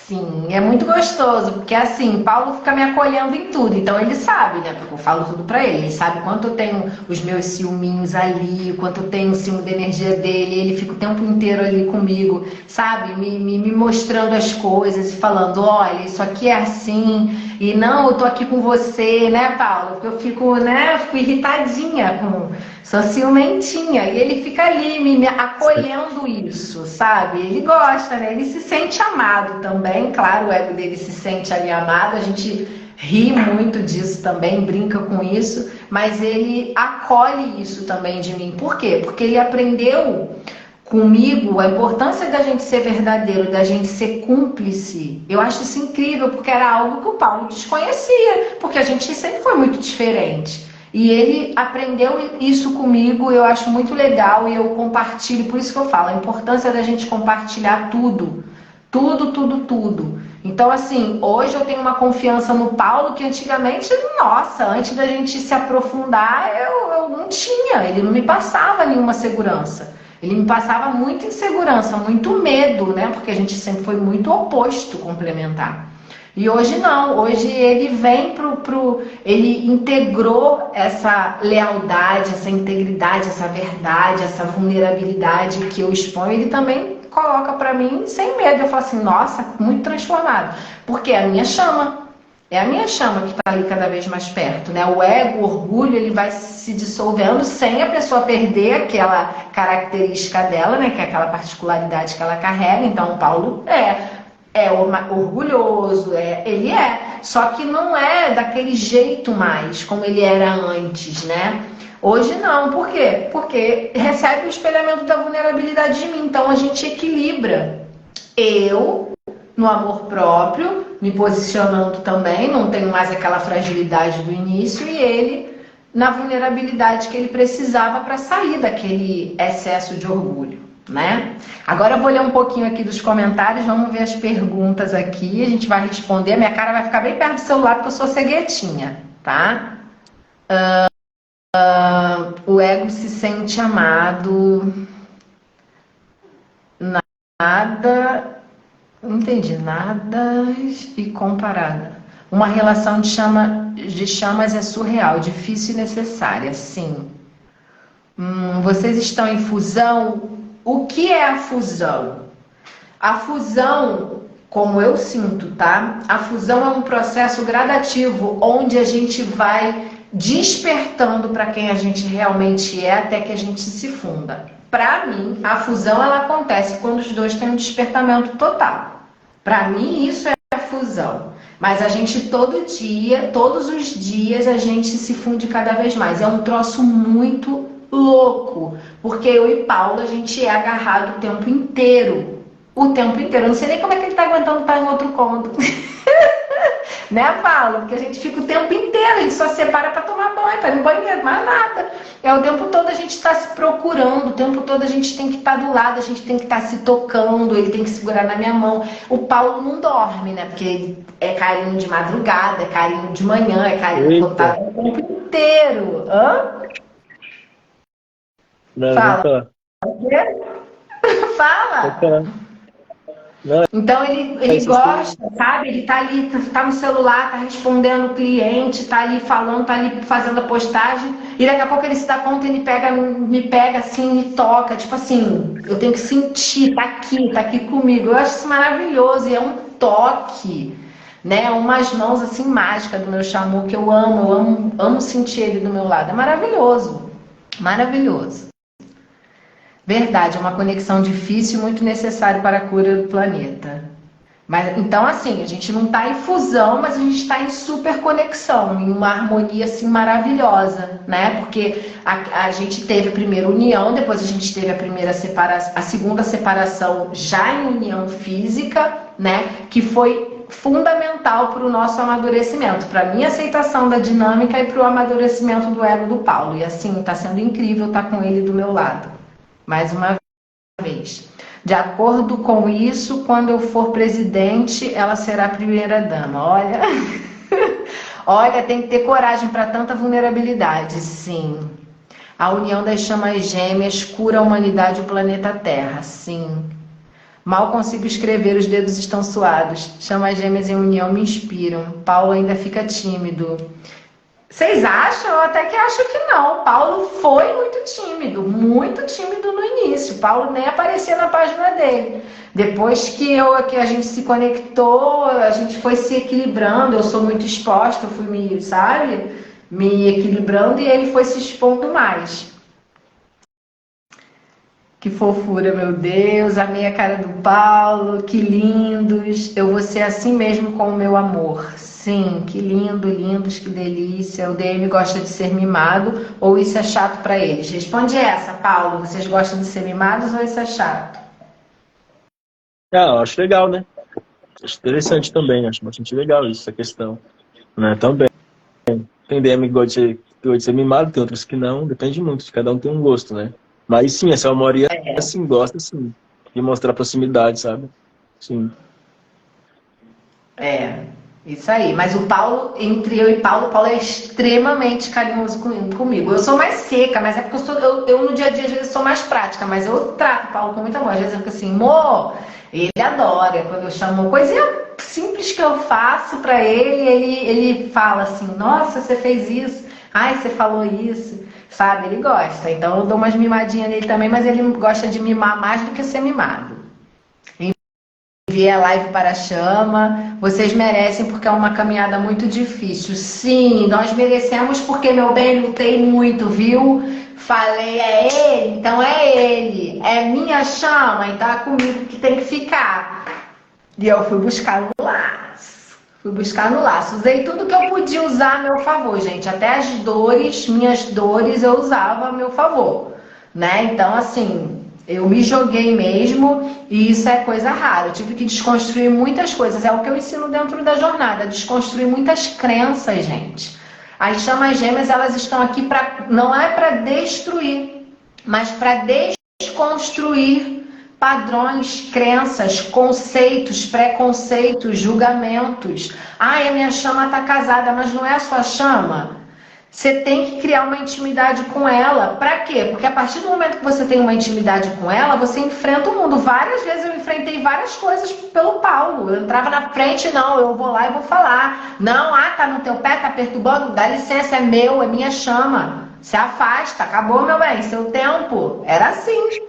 Sim, é muito gostoso, porque assim, Paulo fica me acolhendo em tudo, então ele sabe, né? Porque eu falo tudo pra ele, ele sabe quanto eu tenho os meus ciúminhos ali, quanto eu tenho o ciúme da energia dele, ele fica o tempo inteiro ali comigo, sabe? Me mostrando as coisas e falando, olha, isso aqui é assim, e não, eu tô aqui com você, né, Paulo? Porque eu fico, né, fico irritadinha sou ciumentinha, e ele fica ali me acolhendo isso, sabe? Ele gosta, né? Ele se sente amado também, claro, o ego dele se sente ali amado, a gente ri muito disso também, brinca com isso, mas ele acolhe isso também de mim. Por quê? Porque ele aprendeu comigo a importância da gente ser verdadeiro, da gente ser cúmplice. Eu acho isso incrível, porque era algo que o Paulo desconhecia, porque a gente sempre foi muito diferente. E ele aprendeu isso comigo, eu acho muito legal e eu compartilho, por isso que eu falo, a importância da gente compartilhar tudo. Tudo, tudo, tudo. Então, assim, hoje eu tenho uma confiança no Paulo que antigamente, nossa, antes da gente se aprofundar, eu não tinha, ele não me passava nenhuma segurança. Ele me passava muita insegurança, muito medo, né? Porque a gente sempre foi muito oposto complementar. E hoje não, hoje ele vem ele integrou essa lealdade, essa integridade, essa verdade, essa vulnerabilidade que eu exponho, ele também coloca pra mim sem medo. Eu falo assim, nossa, muito transformado, porque é a minha chama. É a minha chama que está ali cada vez mais perto, né? O ego, o orgulho, ele vai se dissolvendo sem a pessoa perder aquela característica dela, né? Que é aquela particularidade que ela carrega. Então, o Paulo é orgulhoso, ele é. Só que não é daquele jeito mais, como ele era antes, né? Hoje não, por quê? Porque recebe o espelhamento da vulnerabilidade de mim. Então, a gente equilibra. Eu, no amor próprio, me posicionando também, não tenho mais aquela fragilidade do início, e ele na vulnerabilidade que ele precisava para sair daquele excesso de orgulho, né? Agora eu vou ler um pouquinho aqui dos comentários, vamos ver as perguntas aqui, a gente vai responder, minha cara vai ficar bem perto do celular porque eu sou ceguetinha, tá? O ego se sente amado, nada... Não entendi nada e comparada. Uma relação de chamas é surreal, difícil e necessária, sim. Vocês estão em fusão? O que é a fusão? A fusão, como eu sinto, tá? A fusão é um processo gradativo, onde a gente vai despertando para quem a gente realmente é até que a gente se funda. Para mim, a fusão ela acontece quando os dois têm um despertamento total. Para mim, isso é a fusão. Mas a gente todo dia, todos os dias, a gente se funde cada vez mais. É um troço muito louco, porque eu e Paulo, a gente é agarrado o tempo inteiro. O tempo inteiro. Eu não sei nem como é que ele tá aguentando estar em outro cômodo. Né, Paulo? Porque a gente fica o tempo inteiro, a gente só se separa para tomar banho, para ir no banheiro, mais nada. É o tempo todo a gente está se procurando, o tempo todo a gente tem que estar do lado, a gente tem que estar se tocando, ele tem que segurar na minha mão. O Paulo não dorme, né? Porque ele é carinho de madrugada, é carinho de manhã, é carinho total o tempo inteiro. Hã? Não, Fala. Fala. Então ele gosta, sabe? Ele tá ali, tá no celular, tá respondendo o cliente, tá ali falando, tá ali fazendo a postagem, e daqui a pouco ele se dá conta, ele me pega assim e toca, tipo assim, eu tenho que sentir, tá aqui comigo. Eu acho isso maravilhoso, e é um toque, né? Umas mãos assim mágicas do meu Xamã, que eu amo sentir ele do meu lado. É maravilhoso, maravilhoso. Verdade, é uma conexão difícil e muito necessária para a cura do planeta. Mas, então, assim, a gente não está em fusão, mas a gente está em super conexão, em uma harmonia assim maravilhosa, né? Porque a gente teve primeiro união, depois a gente teve a segunda separação já em união física, né? Que foi fundamental para o nosso amadurecimento, para a minha aceitação da dinâmica e para o amadurecimento do ego do Paulo. E assim, está sendo incrível estar com ele do meu lado. Mais uma vez. De acordo com isso, quando eu for presidente, ela será a primeira-dama. Olha, olha, tem que ter coragem para tanta vulnerabilidade, sim. A união das chamas gêmeas cura a humanidade e o planeta Terra, sim. Mal consigo escrever, os dedos estão suados. Chamas gêmeas em união me inspiram. Paulo ainda fica tímido. Vocês acham? Eu até que acho que não. Paulo foi muito tímido no início. Paulo nem aparecia na página dele. Depois que a gente se conectou, a gente foi se equilibrando. Eu sou muito exposta, eu fui me equilibrando e ele foi se expondo mais. Que fofura, meu Deus, amei a cara do Paulo, que lindos. Eu vou ser assim mesmo com o meu amor. Sim, que lindo, lindos, que delícia. O DM gosta de ser mimado ou isso é chato para eles? Responde essa, Paulo. Vocês gostam de ser mimados ou isso é chato? Eu acho legal, né? Acho interessante também, acho bastante legal isso, essa questão. Né? Também. Tem DM que gosta de ser mimado, tem outros que não, depende muito, cada um tem um gosto, né? Mas sim, essa maioria assim, gosta sim, de mostrar proximidade, sabe? Sim. Isso aí. Mas o Paulo, entre eu e Paulo, o Paulo é extremamente carinhoso comigo. Eu sou mais seca, mas é porque eu no dia a dia às vezes sou mais prática, mas eu trato o Paulo com muito amor. Às vezes eu fico assim, amor, ele adora quando eu chamo coisinha simples que eu faço pra ele fala assim, nossa, você fez isso, ai, você falou isso, sabe? Ele gosta. Então eu dou umas mimadinhas nele também, mas ele gosta de mimar mais do que ser mimado. Enviei a live para a chama. Vocês merecem porque é uma caminhada muito difícil. Sim, nós merecemos porque, meu bem, lutei muito, viu? Falei, é ele, então é ele. É minha chama, então é comigo que tem que ficar. E eu fui buscar no laço. Usei tudo que eu podia usar a meu favor, gente. Até as dores, minhas dores, eu usava a meu favor, né? Então, assim, eu me joguei mesmo e isso é coisa rara. Eu tive que desconstruir muitas coisas. É o que eu ensino dentro da jornada. Desconstruir muitas crenças, gente. As chamas gêmeas, elas estão aqui não é para destruir, mas para desconstruir padrões, crenças, conceitos, preconceitos, julgamentos. Ah, a minha chama está casada, mas não é a sua chama. Você tem que criar uma intimidade com ela. Para quê? Porque a partir do momento que você tem uma intimidade com ela, você enfrenta o mundo. Várias vezes eu enfrentei várias coisas pelo Paulo. Eu entrava na frente, não, eu vou lá e vou falar. Não, tá no teu pé, tá perturbando, dá licença, é meu, é minha chama. Se afasta, acabou, meu bem, seu tempo. Era assim.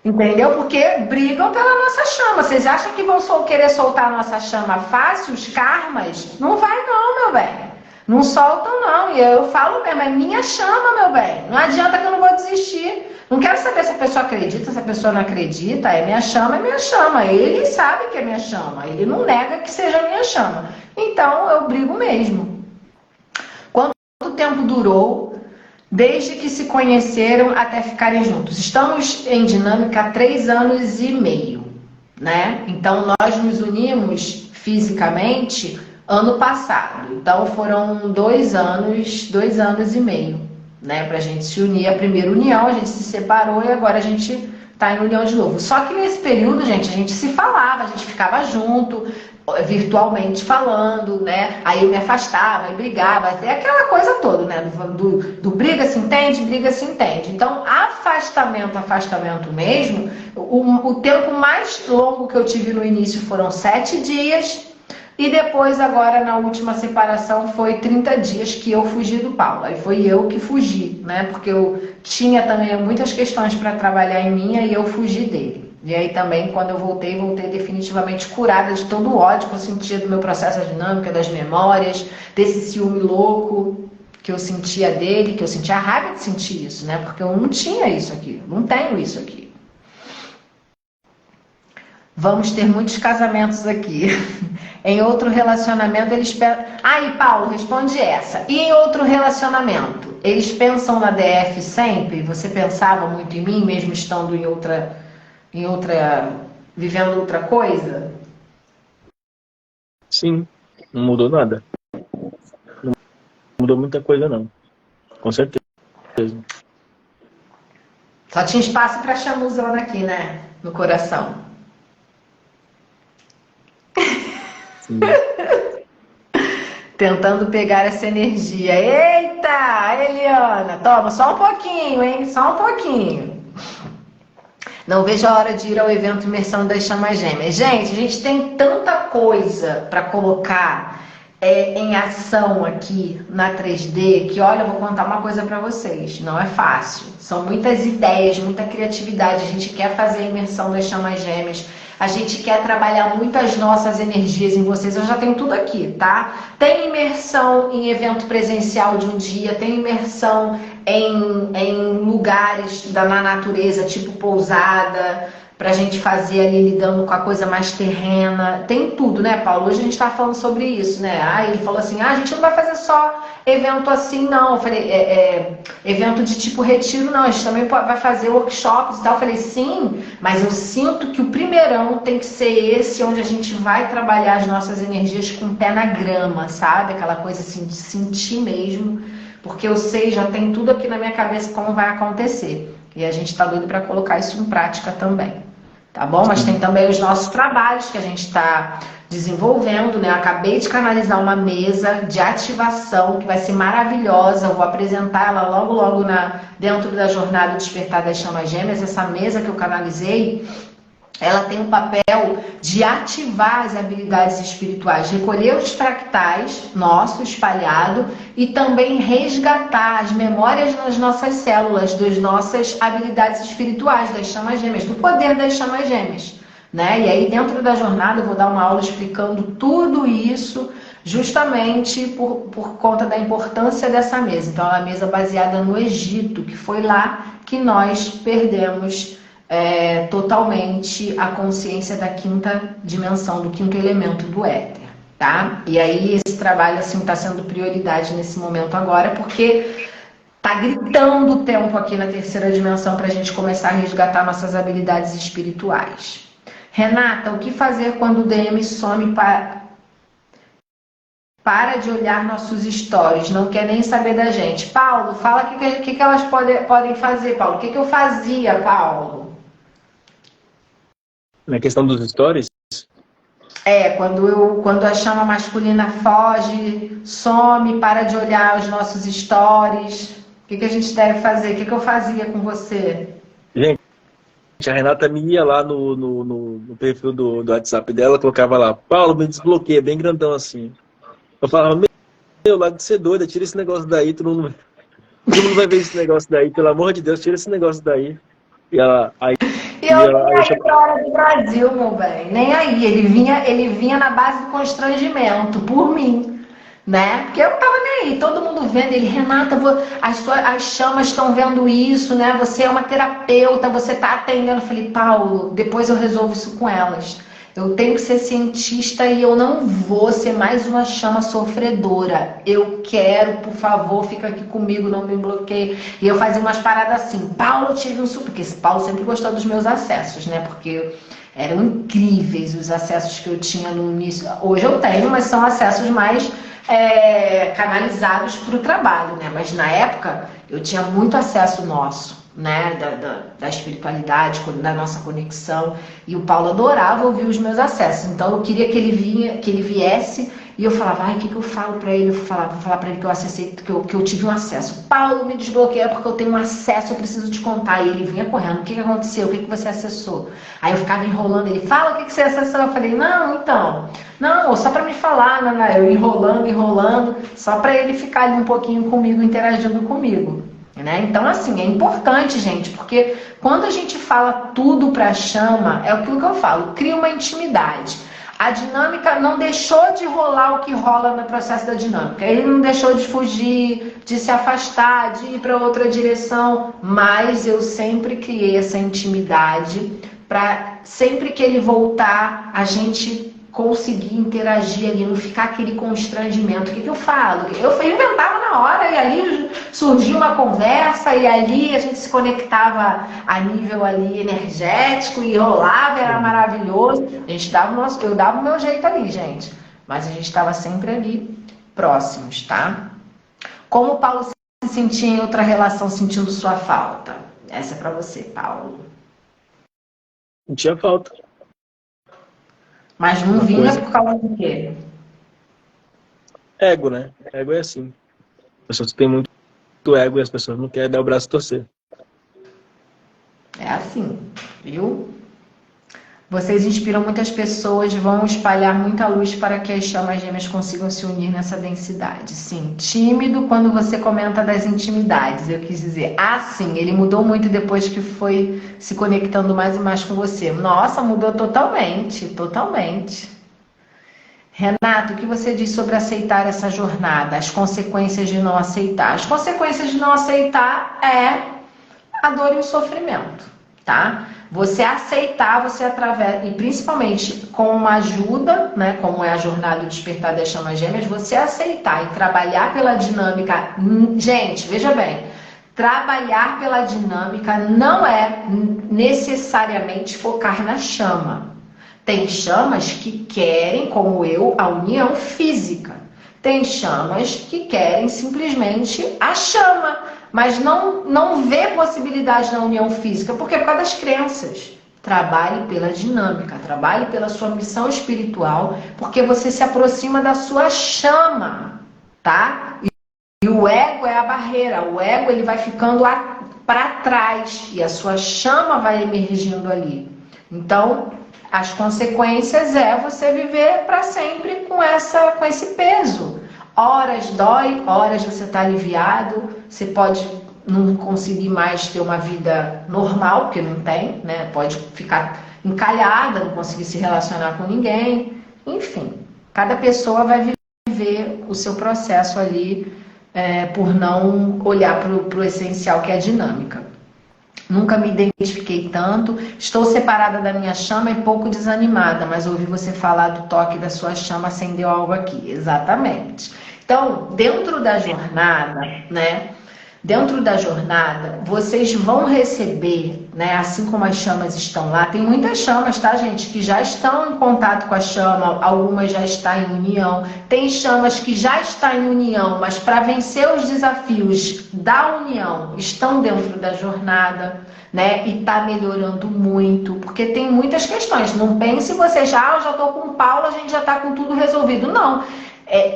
Entendeu? Porque brigam pela nossa chama. Vocês acham que vão querer soltar a nossa chama fácil, os karmas? Não vai não, meu bem. Não soltam não. E eu falo mesmo, é minha chama, meu bem. Não adianta que eu não vou desistir. Não quero saber se a pessoa acredita, se a pessoa não acredita. É minha chama, é minha chama. Ele sabe que é minha chama. Ele não nega que seja minha chama. Então eu brigo mesmo. Quanto tempo durou desde que se conheceram até ficarem juntos? Estamos em dinâmica há 3 anos e meio, né? Então nós nos unimos fisicamente ano passado. Então foram 2 anos e meio, né? Pra gente se unir. A primeira união, a gente se separou e agora a gente tá em união de novo. Só que nesse período, gente, a gente se falava, a gente ficava junto, virtualmente falando, né? Aí eu me afastava e brigava, até aquela coisa toda, né? Do briga se entende, briga se entende. Então, afastamento mesmo, o tempo mais longo que eu tive no início foram 7 dias, e depois, agora, na última separação, foi 30 dias que eu fugi do Paulo. Aí foi eu que fugi, né? Porque eu tinha também muitas questões para trabalhar em mim e eu fugi dele. E aí também, quando eu voltei definitivamente curada de todo o ódio que eu sentia do meu processo de dinâmica, das memórias, desse ciúme louco que eu sentia dele, que eu sentia a raiva de sentir isso, né? Porque eu não tinha isso aqui, não tenho isso aqui. Vamos ter muitos casamentos aqui. Em outro relacionamento, eles pensam... Aí, Paulo, responde essa. E em outro relacionamento, eles pensam na DF sempre? Você pensava muito em mim, mesmo estando em outra... vivendo outra coisa? Sim, não mudou nada. Não mudou muita coisa, não. Com certeza. Só tinha espaço pra chamuzona aqui, né? No coração. Sim. Tentando pegar essa energia. Eita, Eliana, toma, só um pouquinho, hein? Só um pouquinho. Não vejo a hora de ir ao evento Imersão das Chamas Gêmeas. Gente, a gente tem tanta coisa para colocar em ação aqui na 3D que, olha, eu vou contar uma coisa para vocês. Não é fácil. São muitas ideias, muita criatividade. A gente quer fazer a Imersão das Chamas Gêmeas. A gente quer trabalhar muito as nossas energias em vocês. Eu já tenho tudo aqui, tá? Tem imersão em evento presencial de um dia, tem imersão em lugares na natureza, tipo pousada, pra gente fazer ali lidando com a coisa mais terrena. Tem tudo, né, Paulo? Hoje a gente tá falando sobre isso, né? Ele falou assim, a gente não vai fazer só evento assim, não. Eu falei, evento de tipo retiro, não. A gente também vai fazer workshops e tal. Eu falei, sim, mas eu sinto que o primeirão tem que ser esse, onde a gente vai trabalhar as nossas energias com o pé na grama, sabe? Aquela coisa assim, de sentir mesmo, porque eu sei, já tem tudo aqui na minha cabeça como vai acontecer. E a gente tá doido para colocar isso em prática também. Tá bom? Mas tem também os nossos trabalhos que a gente está desenvolvendo, né? Eu acabei de canalizar uma mesa de ativação que vai ser maravilhosa. Eu vou apresentar ela logo dentro da jornada Despertar das Chamas Gêmeas. Essa mesa que eu canalizei, ela tem o papel de ativar as habilidades espirituais, recolher os fractais nossos espalhados e também resgatar as memórias nas nossas células, das nossas habilidades espirituais, das chamas gêmeas, do poder das chamas gêmeas, né? E aí dentro da jornada eu vou dar uma aula explicando tudo isso, justamente por conta da importância dessa mesa. Então é uma mesa baseada no Egito, que foi lá que nós perdemos totalmente a consciência da 5ª dimensão, do 5º elemento do éter, tá? E aí esse trabalho assim está sendo prioridade nesse momento agora, porque tá gritando o tempo aqui na 3ª dimensão para a gente começar a resgatar nossas habilidades espirituais. Renata, o que fazer quando o DM some para de olhar nossos stories, não quer nem saber da gente? Paulo, fala o que elas podem fazer, Paulo. O que eu fazia, Paulo? Na questão dos stories? Quando a chama masculina foge, some, para de olhar os nossos stories. O que a gente deve fazer? O que eu fazia com você? Gente, a Renata me ia lá no perfil do WhatsApp dela, colocava lá, Paulo, me desbloqueia, bem grandão assim. Eu falava, meu, larga de ser doida, tira esse negócio daí, todo mundo vai ver esse negócio daí, pelo amor de Deus, tira esse negócio daí. E ela... E eu nem aí pra hora do Brasil, meu bem. Nem aí. Ele vinha na base do constrangimento, por mim. Né? Porque eu não tava nem aí, todo mundo vendo, ele, Renata, as chamas estão vendo isso, né? Você é uma terapeuta, você tá atendendo. Eu falei, Paulo, depois eu resolvo isso com elas. Eu tenho que ser cientista e eu não vou ser mais uma chama sofredora. Eu quero, por favor, fica aqui comigo, não me bloqueie. E eu fazia umas paradas assim, Paulo, eu tive um super... Porque Paulo sempre gostou dos meus acessos, né? Porque eram incríveis os acessos que eu tinha no início. Hoje eu tenho, mas são acessos mais canalizados para o trabalho, né? Mas na época eu tinha muito acesso nosso, né? Da espiritualidade, da nossa conexão. E o Paulo adorava ouvir os meus acessos. Então eu queria que ele viesse. E eu falava, ai, o que eu falo pra ele? Vou falar pra ele que eu acessei, que eu tive um acesso. Paulo, me desbloqueia porque eu tenho um acesso, eu preciso te contar. E ele vinha correndo, o que aconteceu? O que você acessou? Aí eu ficava enrolando, ele, fala o que você acessou. Eu falei, não, só pra me falar, né? Eu enrolando, só pra ele ficar ali um pouquinho comigo, interagindo comigo. Né? Então, assim, é importante, gente, porque quando a gente fala tudo pra chama, é aquilo que eu falo, cria uma intimidade. A dinâmica não deixou de rolar o que rola no processo da dinâmica. Ele não deixou de fugir, de se afastar, de ir para outra direção. Mas eu sempre criei essa intimidade para sempre que ele voltar, a gente conseguir interagir ali, não ficar aquele constrangimento. O que eu falo? Eu inventava na hora e ali surgia uma conversa e ali a gente se conectava a nível ali energético e rolava, era maravilhoso. A gente eu dava o meu jeito ali, gente. Mas a gente estava sempre ali próximos, tá? Como o Paulo se sentia em outra relação sentindo sua falta? Essa é para você, Paulo. Não tinha falta. Mas não vinha por causa do quê? Ego, né? Ego é assim. As pessoas têm muito ego e as pessoas não querem dar o braço a torcer. É assim, viu? Vocês inspiram muitas pessoas, vão espalhar muita luz para que as chamas gêmeas consigam se unir nessa densidade. Sim, tímido quando você comenta das intimidades, eu quis dizer. Ah, sim, ele mudou muito depois que foi se conectando mais e mais com você. Nossa, mudou totalmente, totalmente. Renato, o que você diz sobre aceitar essa jornada? As consequências de não aceitar. As consequências de não aceitar é a dor e o sofrimento, tá? Você aceitar, você através, e principalmente com uma ajuda, né, como é a jornada do despertar das chamas gêmeas, você aceitar e trabalhar pela dinâmica. Gente, veja bem, trabalhar pela dinâmica não é necessariamente focar na chama. Tem chamas que querem, como eu, a união física. Tem chamas que querem simplesmente a chama, mas não vê possibilidade na união física. Por quê? Por causa das crenças. Trabalhe pela dinâmica, trabalhe pela sua missão espiritual, porque você se aproxima da sua chama, tá? E o ego é a barreira, o ego ele vai ficando para trás e a sua chama vai emergindo ali. Então, as consequências é você viver para sempre com esse peso. Horas dói, horas você está aliviado, você pode não conseguir mais ter uma vida normal, porque não tem, né? Pode ficar encalhada, não conseguir se relacionar com ninguém. Enfim, cada pessoa vai viver o seu processo ali por não olhar para o essencial, que é a dinâmica. Nunca me identifiquei tanto, estou separada da minha chama e pouco desanimada, mas ouvi você falar do toque da sua chama, acendeu algo aqui. Exatamente. Então, dentro da jornada, né? Dentro da jornada, vocês vão receber, né? Assim como as chamas estão lá, tem muitas chamas, tá, gente? Que já estão em contato com a chama, algumas já estão em união. Tem chamas que já estão em união, mas para vencer os desafios da união, estão dentro da jornada, né? E tá melhorando muito, porque tem muitas questões. Não pense você já, eu já tô com o Paulo, a gente já tá com tudo resolvido. Não.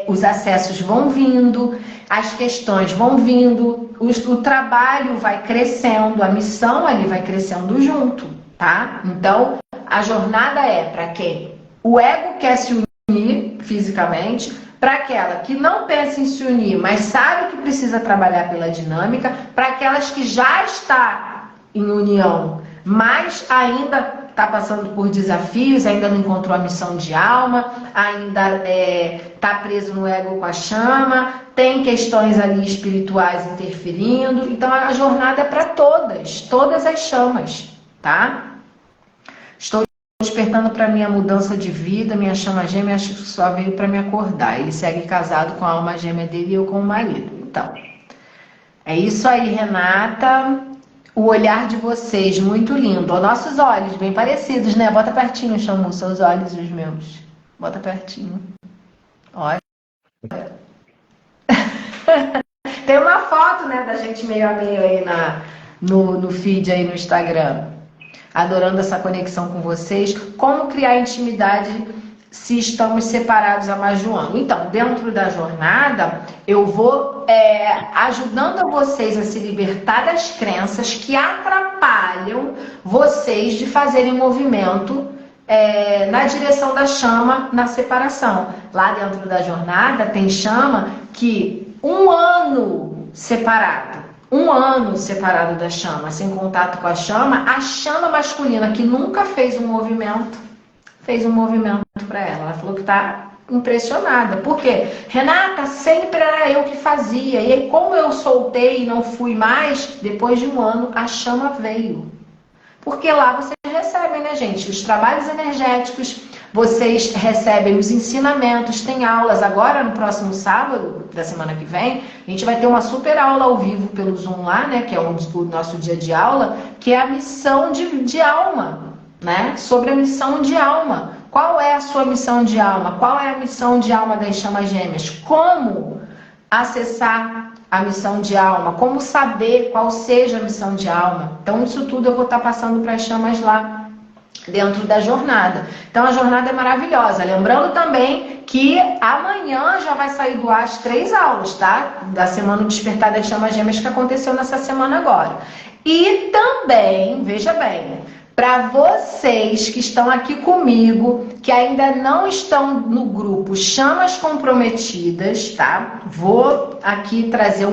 Os acessos vão vindo, as questões vão vindo, o trabalho vai crescendo, a missão ali vai crescendo junto, tá? Então, a jornada é para quem o ego quer se unir fisicamente, para aquela que não pensa em se unir, mas sabe que precisa trabalhar pela dinâmica, para aquelas que já está em união, mas ainda está passando por desafios, ainda não encontrou a missão de alma, ainda está preso no ego com a chama, tem questões ali espirituais interferindo. Então a jornada é para todas as chamas, tá? Estou despertando para minha mudança de vida, minha chama gêmea acho que só veio para me acordar. Ele segue casado com a alma gêmea dele e eu com o marido. Então, é isso aí, Renata. O olhar de vocês, muito lindo. Ó, nossos olhos, bem parecidos, né? Bota pertinho, Xamu, seus olhos e os meus. Bota pertinho. Olha. Tem uma foto, né, da gente meio a meio aí no feed aí no Instagram. Adorando essa conexão com vocês. Como criar intimidade se estamos separados há mais de um ano? Então, dentro da jornada, eu vou ajudando vocês a se libertar das crenças que atrapalham vocês de fazerem movimento na direção da chama na separação. Lá dentro da jornada tem chama que 1 ano separado. 1 ano separado da chama, sem contato com a chama masculina que nunca fez um movimento, fez um movimento para ela. Ela falou que tá impressionada. Por quê? Renata, sempre era eu que fazia. E aí, como eu soltei e não fui mais, depois de 1 ano, a chama veio. Porque lá vocês recebem, né, gente? Os trabalhos energéticos, vocês recebem os ensinamentos, tem aulas. Agora, no próximo sábado da semana que vem, a gente vai ter uma super aula ao vivo pelo Zoom lá, né? Que é o nosso dia de aula, que é a missão de alma, né? Sobre a missão de alma. Qual é a sua missão de alma? Qual é a missão de alma das chamas gêmeas? Como acessar a missão de alma? Como saber qual seja a missão de alma? Então, isso tudo eu vou estar passando para as chamas lá dentro da jornada. Então, a jornada é maravilhosa. Lembrando também que amanhã já vai sair do ar as 3 aulas, tá? Da Semana do Despertar das Chamas Gêmeas que aconteceu nessa semana agora. E também, veja bem, para vocês que estão aqui comigo, que ainda não estão no grupo Chamas Comprometidas, tá? Vou aqui trazer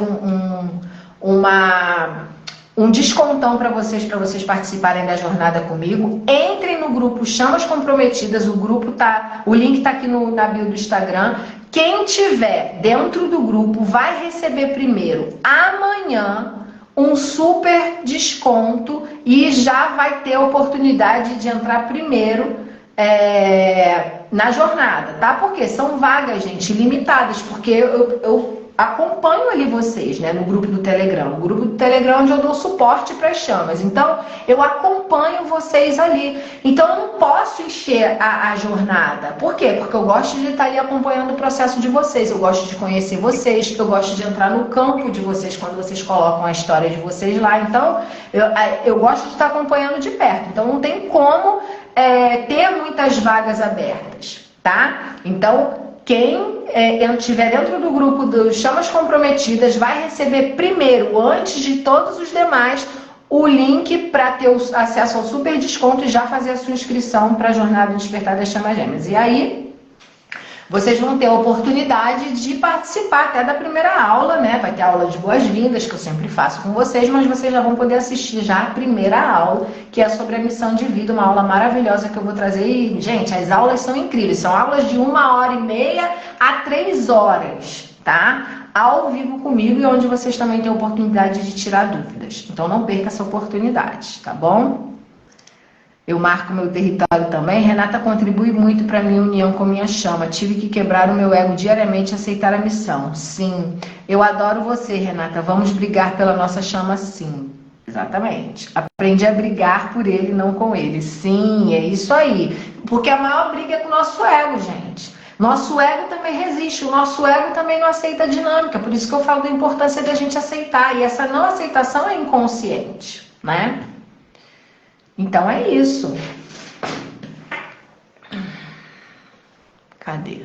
um descontão para vocês participarem da jornada comigo. Entrem no grupo Chamas Comprometidas, o link tá aqui na bio do Instagram. Quem tiver dentro do grupo vai receber primeiro amanhã um super desconto e já vai ter a oportunidade de entrar primeiro na jornada, tá? Porque são vagas, gente, limitadas, porque eu acompanho ali vocês, né, no grupo do Telegram. O grupo do Telegram é onde eu dou suporte para as chamas. Então, eu acompanho vocês ali. Então, eu não posso encher a jornada. Por quê? Porque eu gosto de estar ali acompanhando o processo de vocês. Eu gosto de conhecer vocês. Eu gosto de entrar no campo de vocês quando vocês colocam a história de vocês lá. Então, eu gosto de estar acompanhando de perto. Então, não tem como ter muitas vagas abertas, tá? Então, quem estiver dentro do grupo dos Chamas Comprometidas vai receber primeiro, antes de todos os demais, o link para ter acesso ao super desconto e já fazer a sua inscrição para a Jornada Despertar das Chamas Gêmeas. E aí, vocês vão ter a oportunidade de participar até da primeira aula, né? Vai ter aula de boas-vindas, que eu sempre faço com vocês, mas vocês já vão poder assistir já a primeira aula, que é sobre a missão de vida, uma aula maravilhosa que eu vou trazer. E, gente, as aulas são incríveis, são aulas de 1h30 a 3 horas, tá? Ao vivo comigo e onde vocês também têm a oportunidade de tirar dúvidas. Então, não perca essa oportunidade, tá bom? Eu marco meu território também. Renata contribui muito para minha união com minha chama. Tive que quebrar o meu ego diariamente e aceitar a missão. Sim, eu adoro você, Renata. Vamos brigar pela nossa chama, sim. Exatamente. Aprendi a brigar por ele, não com ele. Sim, é isso aí. Porque a maior briga é com o nosso ego, gente. Nosso ego também resiste. O nosso ego também não aceita a dinâmica. Por isso que eu falo da importância da gente aceitar. E essa não aceitação é inconsciente, né? Então é isso. Cadê?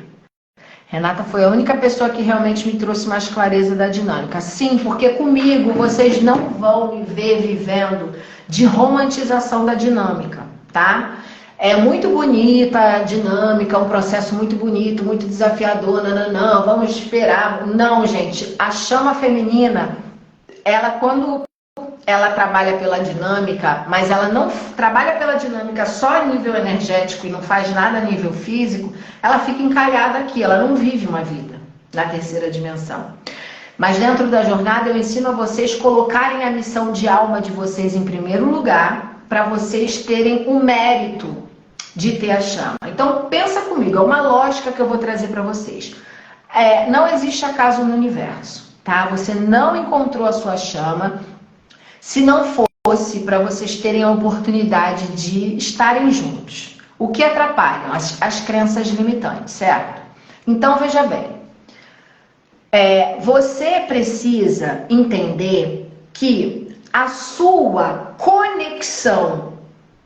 Renata foi a única pessoa que realmente me trouxe mais clareza da dinâmica. Sim, porque comigo vocês não vão me ver vivendo de romantização da dinâmica, tá? É muito bonita a dinâmica, um processo muito bonito, muito desafiador, não, vamos esperar. Não, gente, a chama feminina, ela quando ela trabalha pela dinâmica, mas ela não trabalha pela dinâmica só a nível energético e não faz nada a nível físico, ela fica encalhada aqui, ela não vive uma vida na terceira dimensão. Mas dentro da jornada eu ensino a vocês colocarem a missão de alma de vocês em primeiro lugar, para vocês terem o mérito de ter a chama. Então pensa comigo, é uma lógica que eu vou trazer para vocês. Não existe acaso no universo, tá? Você não encontrou a sua chama se não fosse para vocês terem a oportunidade de estarem juntos. O que atrapalham? As crenças limitantes, certo? Então veja bem, você precisa entender que a sua conexão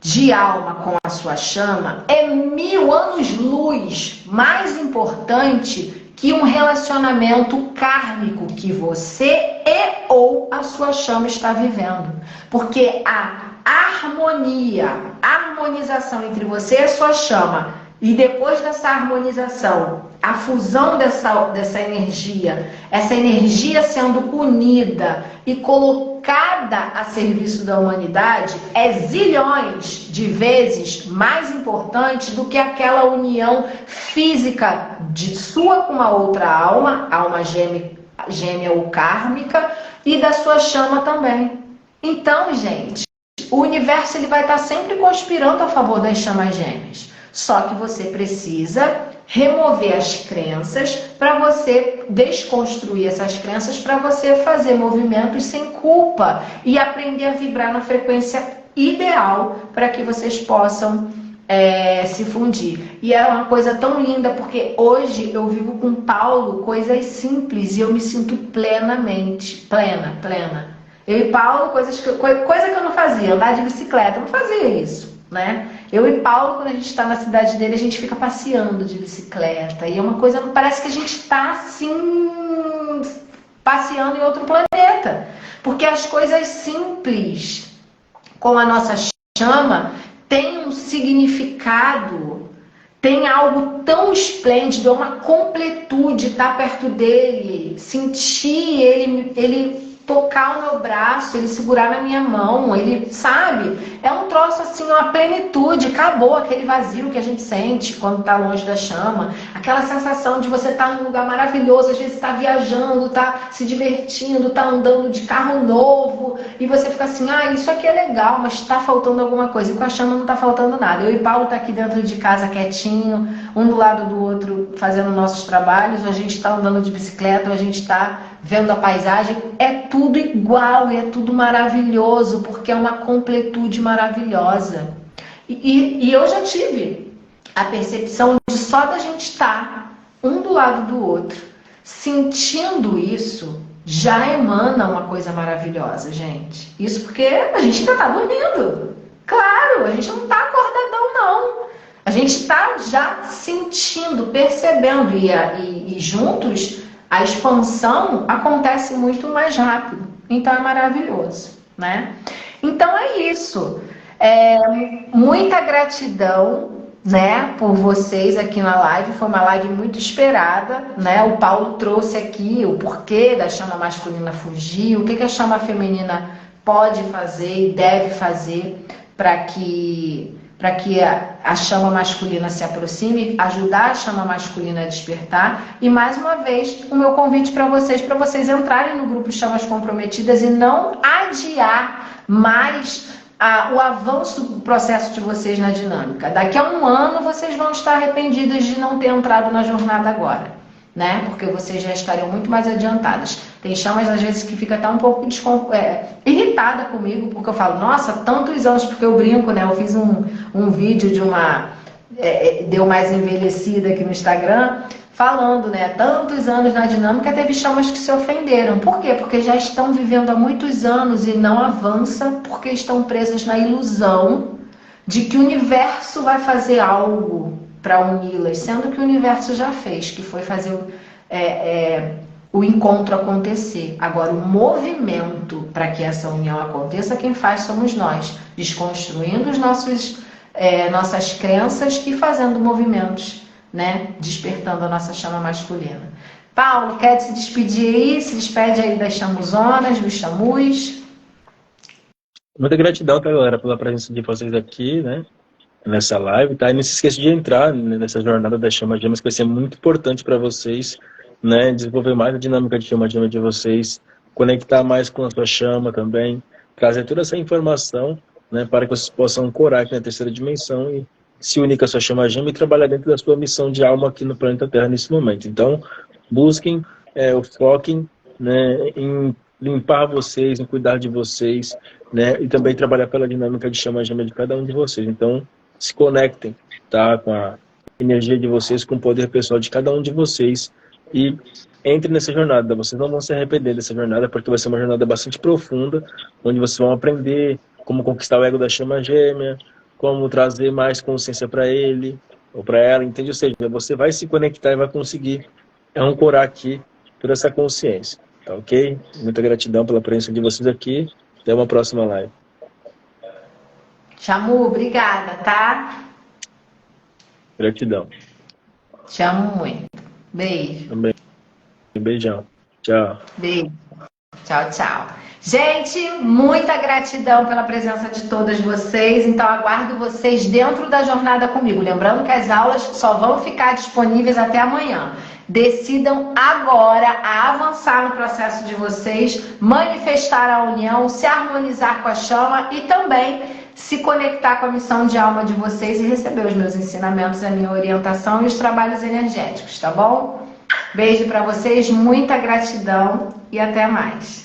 de alma com a sua chama é 1000 anos-luz mais importante que um relacionamento kármico que você ou a sua chama está vivendo. Porque a harmonização entre você e a sua chama, e depois dessa harmonização, a fusão dessa energia, essa energia sendo unida e colocada a serviço da humanidade, é zilhões de vezes mais importante do que aquela união física de sua com uma outra alma gêmea ou kármica, e da sua chama também. Então, gente, o universo ele vai estar sempre conspirando a favor das chamas gêmeas. Só que você precisa remover as crenças para você desconstruir essas crenças, para você fazer movimentos sem culpa e aprender a vibrar na frequência ideal para que vocês possam se fundir. E é uma coisa tão linda, porque hoje eu vivo com Paulo coisas simples e eu me sinto plenamente, plena. Eu e Paulo, coisa que eu não fazia, andar de bicicleta, eu não fazia isso, né? Eu e Paulo, quando a gente está na cidade dele, a gente fica passeando de bicicleta. E é uma coisa, parece que a gente está assim, passeando em outro planeta. Porque as coisas simples, com a nossa chama, tem um significado, tem algo tão esplêndido, é uma completude estar perto dele, sentir ele tocar o meu braço, ele segurar na minha mão, ele, sabe? É um troço assim, uma plenitude, acabou aquele vazio que a gente sente quando tá longe da chama, aquela sensação de você estar num lugar maravilhoso, às vezes tá viajando, tá se divertindo, tá andando de carro novo, e você fica assim, isso aqui é legal, mas tá faltando alguma coisa, e com a chama não tá faltando nada. Eu e Paulo tá aqui dentro de casa quietinho, um do lado do outro, fazendo nossos trabalhos, ou a gente tá andando de bicicleta, ou a gente tá vendo a paisagem, é tudo igual, é tudo maravilhoso, porque é uma completude maravilhosa. E eu já tive a percepção de só da gente estar um do lado do outro, sentindo isso, já emana uma coisa maravilhosa, gente. Isso porque a gente ainda está dormindo. Claro, a gente não está acordadão, não. A gente está já sentindo, percebendo, e juntos a expansão acontece muito mais rápido. Então é maravilhoso, né? Então é isso. Muita gratidão, né, por vocês aqui na live. Foi uma live muito esperada, né? O Paulo trouxe aqui o porquê da chama masculina fugir, o que a chama feminina pode fazer e deve fazer para que a chama masculina se aproxime, ajudar a chama masculina a despertar. E mais uma vez, o meu convite para vocês entrarem no grupo Chamas Comprometidas e não adiar mais o avanço do processo de vocês na dinâmica. Daqui a um ano vocês vão estar arrependidos de não ter entrado na jornada agora, né? Porque vocês já estariam muito mais adiantadas. Tem chamas às vezes que fica até um pouco irritada comigo, porque eu falo, nossa, tantos anos, porque eu brinco, né? Eu fiz um vídeo de uma deu mais envelhecida aqui no Instagram, falando, né? Tantos anos na dinâmica, teve chamas que se ofenderam. Por quê? Porque já estão vivendo há muitos anos e não avançam, porque estão presas na ilusão de que o universo vai fazer algo para uni-las, sendo que o universo já fez, que foi fazer o encontro acontecer. Agora, o movimento para que essa união aconteça, quem faz somos nós, desconstruindo nossas crenças e fazendo movimentos, né? Despertando a nossa chama masculina. Paulo, quer se despedir aí? Se despede aí das chamuzonas, dos chamus. Muita gratidão, tá, galera, pela presença de vocês aqui, né? Nessa live, tá? E não se esqueça de entrar, né, nessa jornada da Chama Gêmeas, que vai ser muito importante para vocês, né? Desenvolver mais a dinâmica de Chama Gêmea de vocês, conectar mais com a sua chama também, trazer toda essa informação, né? Para que vocês possam ancorar aqui na terceira dimensão e se unir com a sua Chama Gêmea e trabalhar dentro da sua missão de alma aqui no planeta Terra nesse momento. Então, busquem, foquem, né, em limpar vocês, em cuidar de vocês, né? E também trabalhar pela dinâmica de Chama Gêmea de cada um de vocês. Então, se conectem, tá? Com a energia de vocês, com o poder pessoal de cada um de vocês e entre nessa jornada. Vocês não vão se arrepender dessa jornada, porque vai ser uma jornada bastante profunda, onde vocês vão aprender como conquistar o ego da chama gêmea, como trazer mais consciência para ele ou para ela, entende? Ou seja, você vai se conectar e vai conseguir ancorar aqui toda essa consciência, tá ok? Muita gratidão pela presença de vocês aqui. Até uma próxima live. Chamu, obrigada, tá? Gratidão. Te amo muito. Beijo. Também. Um beijão. Tchau. Beijo. Tchau, tchau. Gente, muita gratidão pela presença de todas vocês. Então, aguardo vocês dentro da jornada comigo. Lembrando que as aulas só vão ficar disponíveis até amanhã. Decidam agora a avançar no processo de vocês, manifestar a união, se harmonizar com a chama e também se conectar com a missão de alma de vocês e receber os meus ensinamentos, a minha orientação e os trabalhos energéticos, tá bom? Beijo para vocês, muita gratidão e até mais.